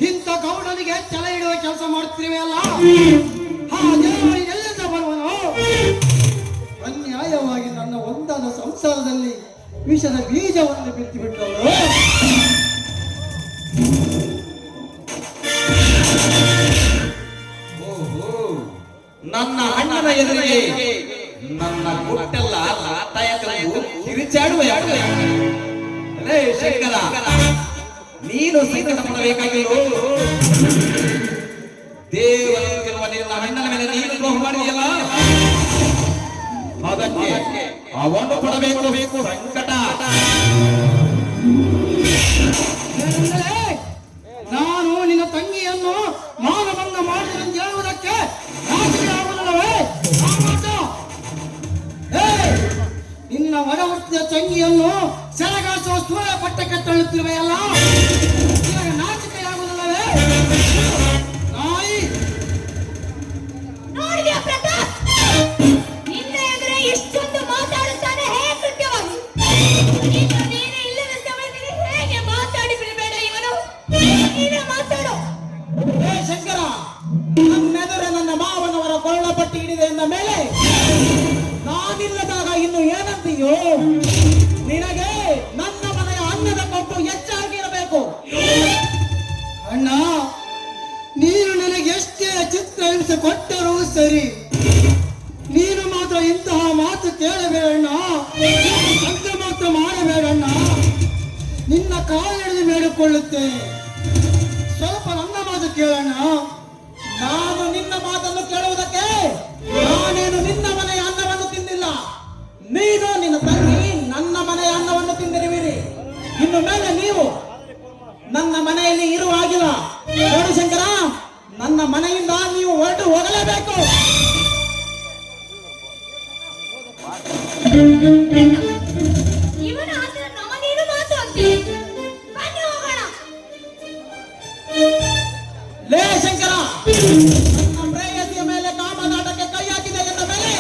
ಇಂಥ ಗೌಡನಿಗೆ ತಲೆ ಇಡುವ ಕೆಲಸ ಮಾಡುತ್ತಿರುವೆಯಲ್ಲ, ಆ ದೇವರು ಎಲ್ಲಿಂದ ಬರುವನು? ಅನ್ಯಾಯವಾಗಿ ನನ್ನ ಒಂದಾದ ಸಂಸಾರದಲ್ಲಿ ವಿಷದ ಬೀಜವನ್ನು ಬಿತ್ತಿ ಬಿಟ್ಟವರು. ನನ್ನ ಅಣ್ಣನ ಎದುರಿಗೆ ನನ್ನ ಗುಟ್ಟೆಲ್ಲ ಕಿರಿಚಾಡುವ ಶಂಕರ, ನೀನು ಸಂಕಟ ಪಡಬೇಕಾಗಿಲ್ಲ. ದೇವರ ನಿನ್ನ ಅಣ್ಣನ ಮೇಲೆ ನೀನು ದ್ರೋಹ ಮಾಡಿದೆಯಲ್ಲ, ಅದಕ್ಕೆ ಅವನು ಪಡಬೇಕು ಸಂಕಟ. ನಾನು ನಿನ್ನ ತಂಗಿಯನ್ನು ಮಾನಭಂಗ ಮಾಡಿದಂತ ಹೇಳುವುದಕ್ಕೆ ನಾಚಿಕೆ ಆಗುವುದಿಲ್ಲವೇ? ನಿನ್ನ ಒಡಹುಟ್ಟಿದ ತಂಗಿಯನ್ನು ಸೆರಗಾಸುವ ಸ್ಥೂಲ ಪಟ್ಟಕ್ಕೆ ತಳ್ಳುತ್ತಿರುವೆಯಲ್ಲ, ನಿನಗೆ ನಾಚಿಕೆ ಆಗುವುದಿಲ್ಲವೇ? ನಾಯಿ, ನೋಡಿದ್ಯಾ ಪ್ರತಾಪ್? ನಿನ್ನ ಎದುರೇ ಇಷ್ಟೊಂದು ಮಾತಾಡುತ್ತಾನೆ ಹೇಗೆ ಕೃತ್ಯವಾಗಿ? ಇನ್ನು ನೀನೇ ಇಲ್ಲದ ಸಮಯದಲ್ಲಿ ಹೇಗೆ ಮಾತಾಡಿ ಬಿಡಬೇಡ ಇವನು. ನೀನೇ ಮಾತಾಡು. ಹೇ ಶಂಕರ, ನನ್ನೆದುರೇ ನನ್ನ ಮಾವನವರ ಕೊರಳ ಪಟ್ಟಿ ಹಿಡಿದೆ ಎಂದ ಮೇಲೆ ನಾನಿಲ್ಲದಾಗ ಇನ್ನು ಏನಂತೀಯೋ? ನಿನಗೆ ನನ್ನ ಮನೆಯ ಅನ್ನದ ಕೊಟ್ಟು ಹೆಚ್ಚಾಗಿರಬೇಕು. ಅಣ್ಣ, ನೀನು ನನಗೆ ಎಷ್ಟೇ ಚಿತ್ರ ಹಿಂಸೆ ಕೊಟ್ಟರೂ ಸರಿ, ನೀನು ಮಾತ್ರ ಇಂತಹ ಮಾತು ಕೇಳಬೇಡಣ್ಣ, ಸಂತ ಮಾತ್ರ ಮಾಡಬೇಡಣ್ಣ. ನಿನ್ನ ಕಾಲು ಹಿಡಿದು ಬೇಡಿಕೊಳ್ಳುತ್ತೇನೆ, ಸ್ವಲ್ಪ ನನ್ನ ಮಾತು ಕೇಳಣ್ಣ. ನಾನು ನಿನ್ನ ಮಾತನ್ನು ಕೇಳುವುದಕ್ಕೆ ನಾನೇನು ನಿನ್ನ ಮನೆಯ ಅನ್ನವನ್ನು ತಿಂದಿಲ್ಲ. ನೀನು ನಿನ್ನ ತಂಗಿ ನನ್ನ ಮನೆಯ ಅನ್ನವನ್ನು ತಿಂದಿರುವಿರಿ. ಇನ್ನು ಮೇಲೆ ನೀವು ನನ್ನ ಮನೆಯಲ್ಲಿ ಇರುವ ಹಾಗಿಲ್ಲ. ನೋಡು ಶಂಕರ, ನನ್ನ ಮನೆಯಿಂದ ನೀವು ಹೊರಟು ಹೋಗಲೇಬೇಕು. ಇವನ ಹತ್ರ ನಮಗೇನು ಮಾತು ಅಂತೆ? ಬನ್ನಿ ಹೋಗೋಣ. ಲೇ ಶಂಕರ, ನನ್ನ ಪ್ರೇಯಸಿಯ ಮೇಲೆ ಕಾಮದಾಟಕ್ಕೆ ಕೈ ಹಾಕಿದೆ ಎಂದ ಮೇಲೆ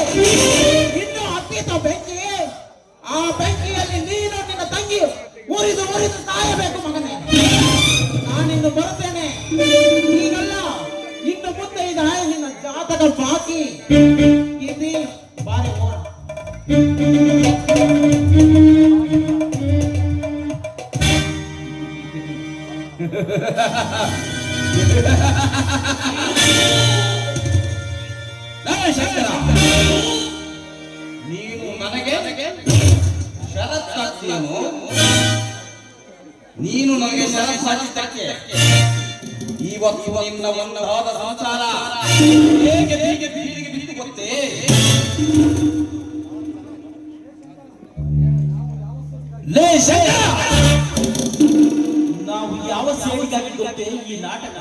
ಇನ್ನು ಹತ್ತಿತ ಬೆಂಕಿ. ಆ ಬೆಂಕಿಯಲ್ಲಿ ನೀನು ನಿನ್ನ ತಂಗಿ ಉರಿದು ಉರಿದು ಸಾಯಬೇಕು ಮಗನೇ. ನಾನಿನ್ನು ಬರುತ್ತೇನೆ. ಈಗಲ್ಲ, ಇನ್ನು ಮುಂದೆ ಇದೆ ನಿನ್ನ ಜಾತಕ ಬಾಕಿ. ಇಲ್ಲಿ ಬಾರಿ ಹೋಗೋಣ. ಶಂಕರ, ನೀನು ನನಗೆ ಷರತ್ತಾಗ್ತೀಯನು? ನೀನು ನನಗೆ ಷರತ್ತಾಗಿದ್ದಕ್ಕೆ ಇವತ್ತು ನಿನ್ನ ಒಂದಾದ ಸಂಸಾರ ಹೇಗೆ ಹೇಗೆ ಬೀದಿಗೆ ಬಿದ್ದು ಗೊತ್ತೇ? ಲೇ ಶಂಕರ, ನಾವು ಯಾವ ಸೇಡಿಗಾಗಿ ಗೊತ್ತೇ ಈ ನಾಟಕ?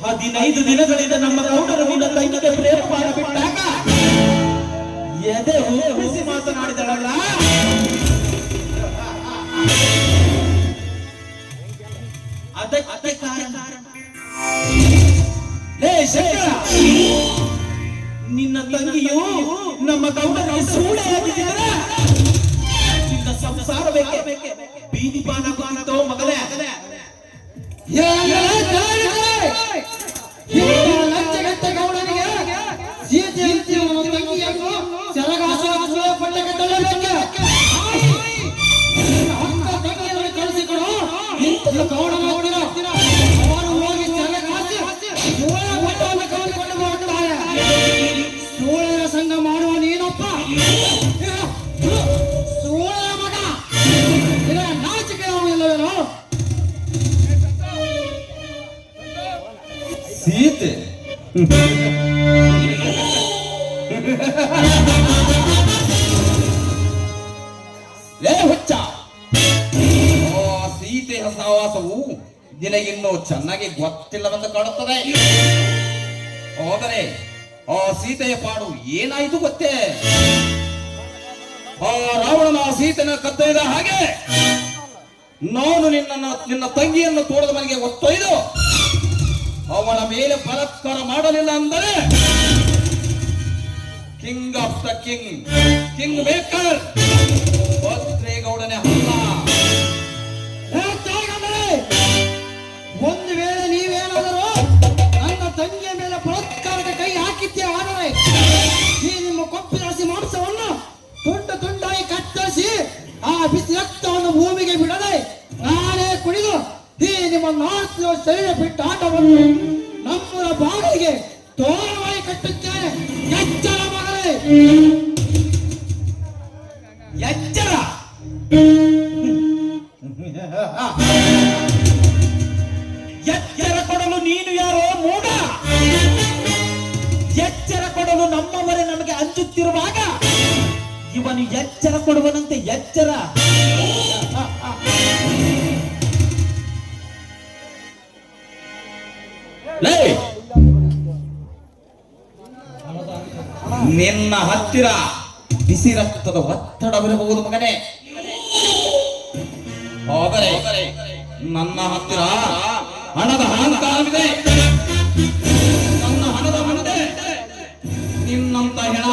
15 ದಿನಗಳಿಂದ ನಮ್ಮ ಗೌಡರು ನಿನ್ನ ತಂಗಿಗೆ ಪ್ರೇಮ ಮಾಡಿಬಿಟ್ಟಾಗ ಎದೆ ಹುಸಿ ಮಾತನಾಡಿದಳಲ್ಲ, ಅದಕ್ಕೆ ಕಾರಣ. ಲೇ ಶಂಕರ, ನಿನ್ನ ತಂಗಿಯು ನಮ್ಮ ಗೌಡರಿಗೆ ಸೂಳೆಯಾಗಿದ್ದರೆ ನಿನ್ನ ಸಂಸಾರ ಬೇಕೆ ಬೀದಿ ಪಾಲಾಗುತ್ತೋ ಮಗನೇ? ಲಂಚಗಟ್ಟ ಗೌಡನಿಗೆ ಸೀತೆ ಅಂತಿಮ ತಂಗಿಯನ್ನು ಸೆರಗಾಸುವ ಪಟ್ಟಕ್ಕೆ ತಳ್ಳಬೇಕೆ? ಅಕ್ಕ ತಂಗಿಯನ್ನು ಕಳಿಸಿಕೊಡು. ಇಂತಹ ಗೌಡನ ಹತ್ತಿರ ಅವರು ಹೋಗಿ ಸೆರಗಾಸಿ ಸೂಳ ಪಟ್ಟವನ್ನು ಕಳೆದುಕೊಂಡು ಬರುತ್ತಾರೆ. ಸೂಳೆಯ ಸಂಘ ಮಾಡುವ ನೀನೊಬ್ಬ ಸೂಳೆಯ ಮಗ, ಇದರ ನಾಚಿಕೆ ಇಲ್ಲವೇನೋ? ಸೀತೆ ಲೇ ಹುಚ್ಚ, ಸೀತೆಯ ಸಹವಾಸವು ನಿನಗಿನ್ನೂ ಚೆನ್ನಾಗಿ ಗೊತ್ತಿಲ್ಲವೆಂದು ಕಾಣುತ್ತದೆ. ಆದರೆ ಆ ಸೀತೆಯ ಪಾಡು ಏನಾಯಿತು ಗೊತ್ತೇ? ಆ ರಾವಣನ ಸೀತೆನ ಕದ್ದೊಯ್ದ ಹಾಗೆ ನಾನು ನಿನ್ನ ತಂಗಿಯನ್ನು ತೋಟದ ಮನೆಗೆ ಒತ್ತೊಯ್ದು ಅವಳ ಮೇಲೆ ಬಲಾತ್ಕಾರ ಮಾಡಲಿಲ್ಲ ಅಂದರೆ king of the king maker ಭದ್ರೇಗೌಡನೇ ಹಲ್ಲ. ಒಂದು ವೇಳೆ ನೀವೇನಾದರೂ ನನ್ನ ತಂಗಿಯ ಮೇಲೆ ಬಲಾತ್ಕಾರದ ಕೈ ಹಾಕಿದ್ದೆ ಆದರೆ ಈ ನಿಮ್ಮ ಕೊಪ್ಪಿನ ಮಾಂಸವನ್ನು ತುಂಡಾಗಿ ಕತ್ತರಿಸಿ ಆ ಬಿಸಿ ರಕ್ತವನ್ನು ಭೂಮಿಗೆ ಬಿಡದೆ ನಾನೇ ಕುಡಿದು ಈ ನಿಮ್ಮ ನಾಲ್ಕು ಶರೀರ ಬಿಟ್ಟ ಆಟವನ್ನು ನಮ್ಮೂರ ಬಾಗಿಲಿಗೆ ತೋರಣವಾಗಿ ಕಟ್ಟುತ್ತೇನೆ. ಎಚ್ಚರ ಮಗಳೇ, ಎಚ್ಚರ! ಎಚ್ಚರ ಕೊಡಲು ನೀನು ಯಾರೋ ಮೂಢ? ಎಚ್ಚರ ಕೊಡಲು ನಮ್ಮವರೇ ನಮಗೆ ಅಂಚುತ್ತಿರುವಾಗ ಇವನು ಎಚ್ಚರ ಕೊಡುವನಂತೆ ಎಚ್ಚರ? ನಿನ್ನ ಹತ್ತಿರ ಬಿಸಿ ರಕ್ತದ ಒತ್ತಡವಿರಬಹುದು ಮಗನೇ, ಆದರೆ ನನ್ನ ಹತ್ತಿರ ಹಣದ ಅಹಂಕಾರವಿದೆ. ನನ್ನ ಹಣದ ಮುಂದೆ ನಿನ್ನಂತ ಹೆಣ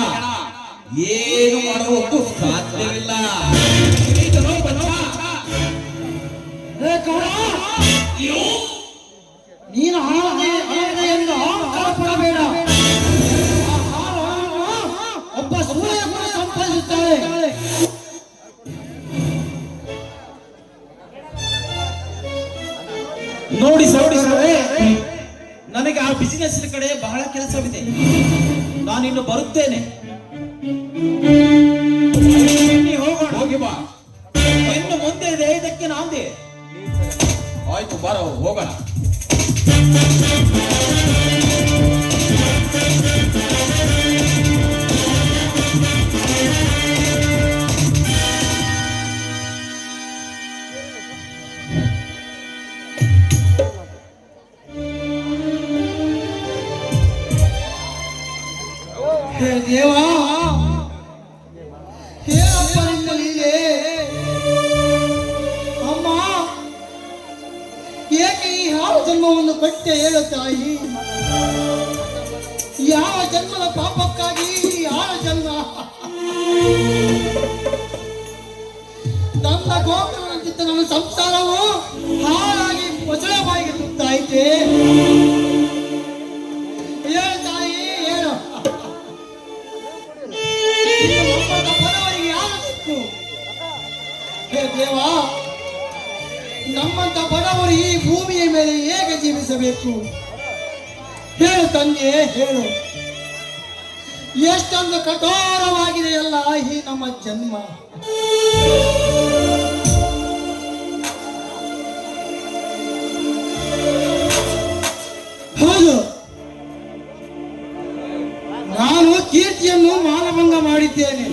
ಏನು ಮಾಡುವುದು ಸಾಧ್ಯವಿಲ್ಲ. ನೀನು ಹಣದ ಎಂದು ಅಹಂಕಾರ ಪಡಬೇಡ. ಒಬ್ಬ ಸೂರ್ಯ ಕೂಡ ಸಂಪಾದಿಸುತ್ತಾಳೆ. ನೋಡಿ ಸೌಡಿಸರೆ, ನನಗೆ ಆ ಬಿಸಿನೆಸ್ ಕಡೆ ಬಹಳ ಕೆಲಸವಿದೆ. ನಾನಿನ್ನು ಬರುತ್ತೇನೆ. ಹೋಗಿ ಬಾ. ಇನ್ನು ಮುಂದೆ ಇದೆ, ಇದಕ್ಕೆ ನಾಂದೆ. ಆಯ್ತು, ಬಾರೋ ಹೋಗೋಣ. ಹೇ ದೇವಾ, ಹೇಳಪ್ಪ ನಿನ್ನ ಲೀಲೆ. ಅಮ್ಮ, ಏಕೆ ಈ ಹಾಳು ಜನ್ಮವನ್ನು ಕೊಟ್ಟೆ ಹೇಳು ತಾಯಿ? ಯಾವ ಜನ್ಮದ ಪಾಪಕ್ಕಾಗಿ ಈ ಹಾಳು ಜನ್ಮ? ನನ್ನ ಗೋಪುರದಂತಿದ್ದ ನನ್ನ ಸಂಸಾರವು ಹಾಳಾಗಿ ಮೊಸಳೆ ಬಾಯಿಗೆ ತುತ್ತಾಯಿತೆ. ಹೇಳು ತಾಯಿ, ಹೇಳು. ಬಡವರಿಗೆ ಯಾರು ಸಿಕ್ಕು? ಹೇ ದೇವಾ, ನಮ್ಮಂತ ಬಡವರು ಈ ಭೂಮಿಯ ಮೇಲೆ ಹೇಗೆ ಜೀವಿಸಬೇಕು? ಹೇಳು ತಂದೆ, ಹೇಳು. ಎಷ್ಟೊಂದು ಕಠೋರವಾಗಿದೆಯಲ್ಲ ಈ ನಮ್ಮ ಜನ್ಮ. ಹೌದು, ನಾನು ಕೀರ್ತಿಯನ್ನು ಮಾನಭಂಗ ಮಾಡಿದ್ದೇನೆ.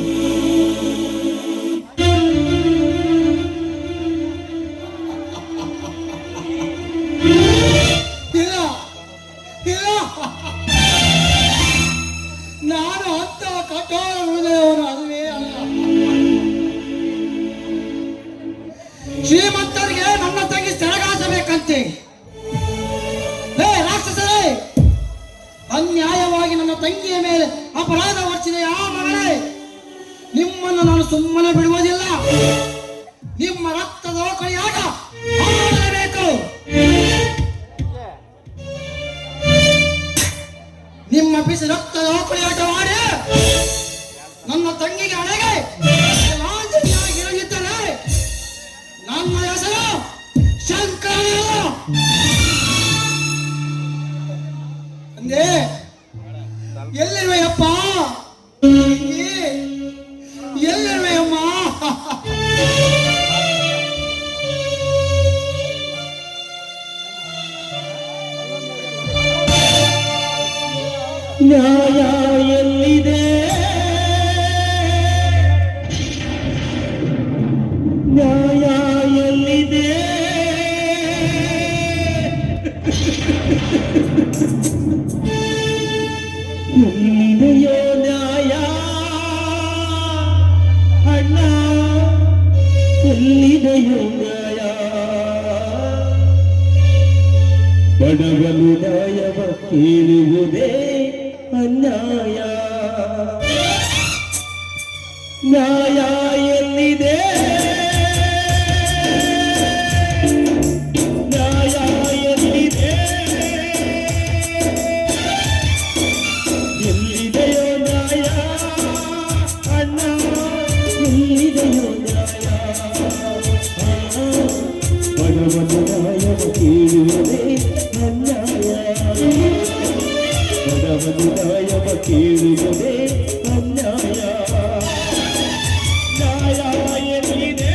ಇಲ್ಲ ಇಲ್ಲ, ನಾನು ಅಂತ ಕಠೋರ ಹೃದಯವನ್ನು ಅಲ್ಲವೇ ಅಲ್ಲ. ಶ್ರೀಮಂತರಿಗೆ ನನ್ನ ತಂಗಿ ಸೆರಗಾಸಬೇಕಂತೆ. ಹೇ ರಾಕ್ಷಸರೇ, ಅನ್ಯಾಯವಾಗಿ ನನ್ನ ತಂಗಿಯ ಮೇಲೆ ಅಪರಾಧ ಹೊರಿಸಿದ ಯಾವ ಮಗಳೇ, ನಿಮ್ಮನ್ನು ನಾನು ಸುಮ್ಮನೆ ಬಿಡುವುದಿಲ್ಲ. ನಿಮ್ಮ ರಕ್ತದ ಕಳಿಯಾಟ ಮಾಡಲೇಬೇಕು. ನಿಮ್ಮ ಬಿಸಿ ರಕ್ತದ ಕಳಿಯಾಟ ಮಾಡಿ ನನ್ನ ತಂಗಿಗೆ ಹಣೆಗೆ ಲಾಂಛನೆಯಾಗಿ ಇರಲಿದ್ದರೆ ನನ್ನ ಹೆಸರು ಶಂಕರ. ಅಂದೆ ಎಲ್ಲಿರುವೆಯಪ್ಪ? ಎಲ್ಲಿರುವೆಯಮ್ಮ? ನ್ಯಾಯ ಎಲ್ಲಿದೆ? ನ್ಯಾಯ ಎಲ್ಲಿದೆ? ಎಲ್ಲಿದೆಯೋ ನ್ಯಾಯ ಅಣ್ಣ? ಎಲ್ಲಿದೆಯೋ ನ್ಯಾಯ? ಬಡವನು ನ್ಯಾಯವ ಕೇಳುವುದೇ ಅನ್ಯಾಯ. ನ್ಯಾಯ ಎಲ್ಲಿದೆ? ನ್ಯಾಯ ಎಲ್ಲಿದೆ? ಎಲ್ಲಿದೆಯೋ ನ್ಯಾಯ ಅಣ್ಣ? ಎಲ್ಲಿದೆಯೋ ನ್ಯಾಯ? ಬಡವನು ನ್ಯಾಯವ ಕೇಳುವುದೇ ಅನ್ಯಾಯ. ಬಡವನು ನ್ಯಾಯವ ಕೇಳುವುದೇ ಅನ್ಯಾಯ. ನ್ಯಾಯ ಎಲ್ಲಿದೆ?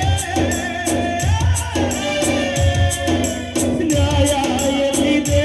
ನ್ಯಾಯ ಎಲ್ಲಿದೆ?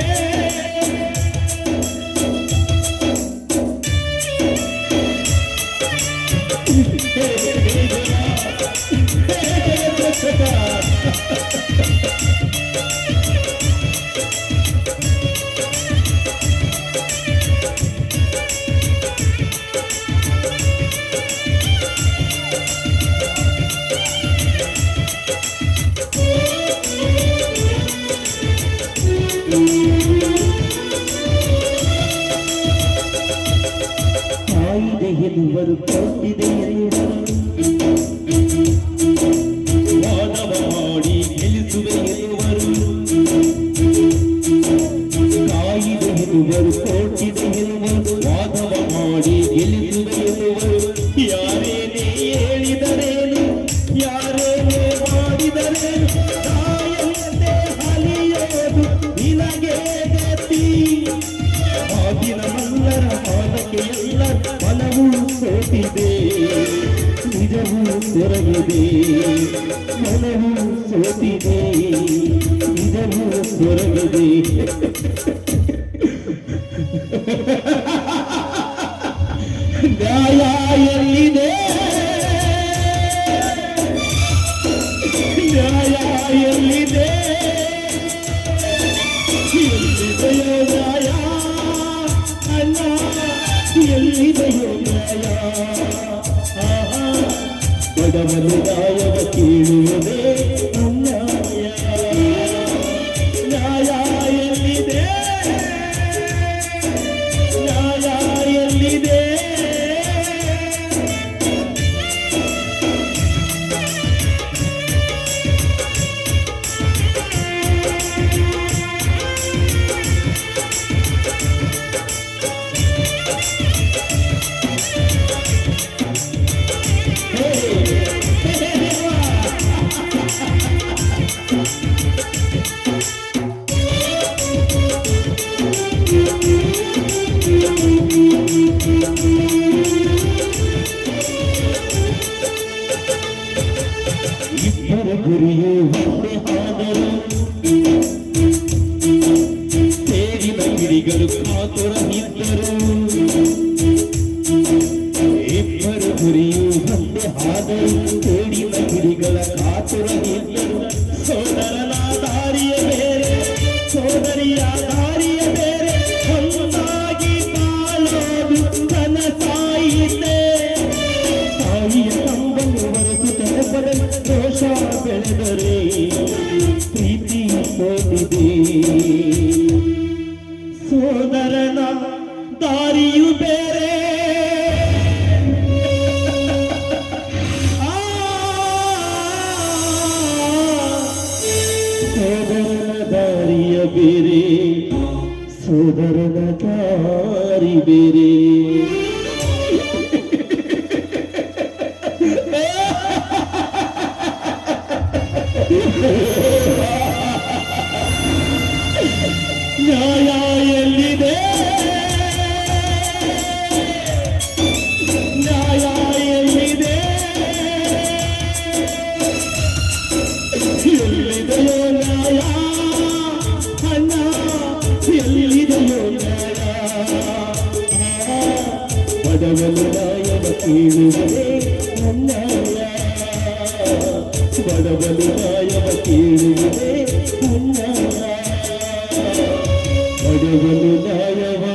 ಕಾಯಿದೆ ಎನ್ನುವರು ಕೊಟ್ಟಿದೆ ಎನ್ನುವರು, ಮಾನವ ಮಾಡಿ ಗೆಲ್ಲಿಸುವೆ ಎನ್ನುವರು. ಕಾಯಿದೆ ಎನ್ನುವರು ಕೊಟ್ಟಿದೆ ಎನ್ನುವರು, ಮಾನವ ಮಾಡಿ ಗೆಲ್ಲಿಸುವೆ ಎನ್ನುವರು. ಯಾರೇನೇ ಹೇಳಿದರೇನು, ಯಾರೇನೇ ಮಾಡಿದರೇನು, ತಾಯಂತೆ ಅಲಿಯೋದು ನಿನಗೆ ಗತಿ. ಆಗಿನ ಮಲ್ಲರ ಪಾದಕ್ಕೆ ಎಲ್ಲ ಫಲವೂ ಸೋತಿದೆ, ನಿಜವೂ ದೊರಗಿದೆ. ಫಲವೂ ಸೋತಿದೆ, ನಿಜವೂ ದೊರಗಿದೆ. ನ್ಯಾಯ ಎಲ್ಲಿದೆ? ನ್ಯಾಯ ಎಲ್ಲಿದೆ? ಎಲ್ಲಿದೆಯೋ ನ್ಯಾಯ ಅಣ್ಣ? ಎಲ್ಲಿದೆಯೋ ನ್ಯಾಯ? ಬಡವನು ನ್ಯಾಯವ ಕೇಳುವುದೇ ಅನ್ಯಾಯ. ನ್ಯಾಯ ಎಲ್ಲಿದೆ? ನ್ಯಾಯ ಎಲ್ಲಿದೆ? ಇಬ್ಬರ ಗುರಿಯು ಒಂದೇ ಆದರೂ ತೇರಿನ ಗಿರಿಗಳು ಕಾತುರ ಇದ್ದರು ಇಬ್ಬರ ಗುರಿಯು ಒಂದೇ ಆದರೂ ತೇರಿನ ಗಿರಿಗಳ ಕಾತುರ ಇದ್ದರು ಸೋದರನ ದಾರಿಯ ಬೇರೆ ಸೋದರಿಯ ದಾರಿಯ ಬೇರೆ ಒಂದಾಗಿ ಬಾಳೋದು ಕನಸಾಯಿತೆ ತಾಯಿಯ ಕಂಬನ್ನು ಹೊರತು ತಲೆಪಡಲು ದೋಷ ಬೆಳೆದರೆ ಪ್ರೀತಿ ಸೋತಿದೆ ಸೋದರನ ದಾರಿಯು ಬೇರೆ ಸೋದರನ ದಾರಿಯ ಬೇರೆ ಸೋದರನ ದಾರಿ ಬೇರೆ ನ್ಯಾಯ ಎಲ್ಲಿದೆ ನ್ಯಾಯ ಎಲ್ಲಿದೆ ಎಲ್ಲಿದೆಯೋ ನ್ಯಾಯ ಅಣ್ಣ ಎಲ್ಲಿದೆಯೋ ನ್ಯಾಯ ಬಡವನು ನ್ಯಾಯವ ಕೇಳುವುದೇ ಅನ್ಯಾಯ ಬಡವನು ನ್ಯಾಯವ ಕೇಳುವುದೇ ಅನ್ಯಾಯ ಬಡವನು ನ್ಯಾಯವ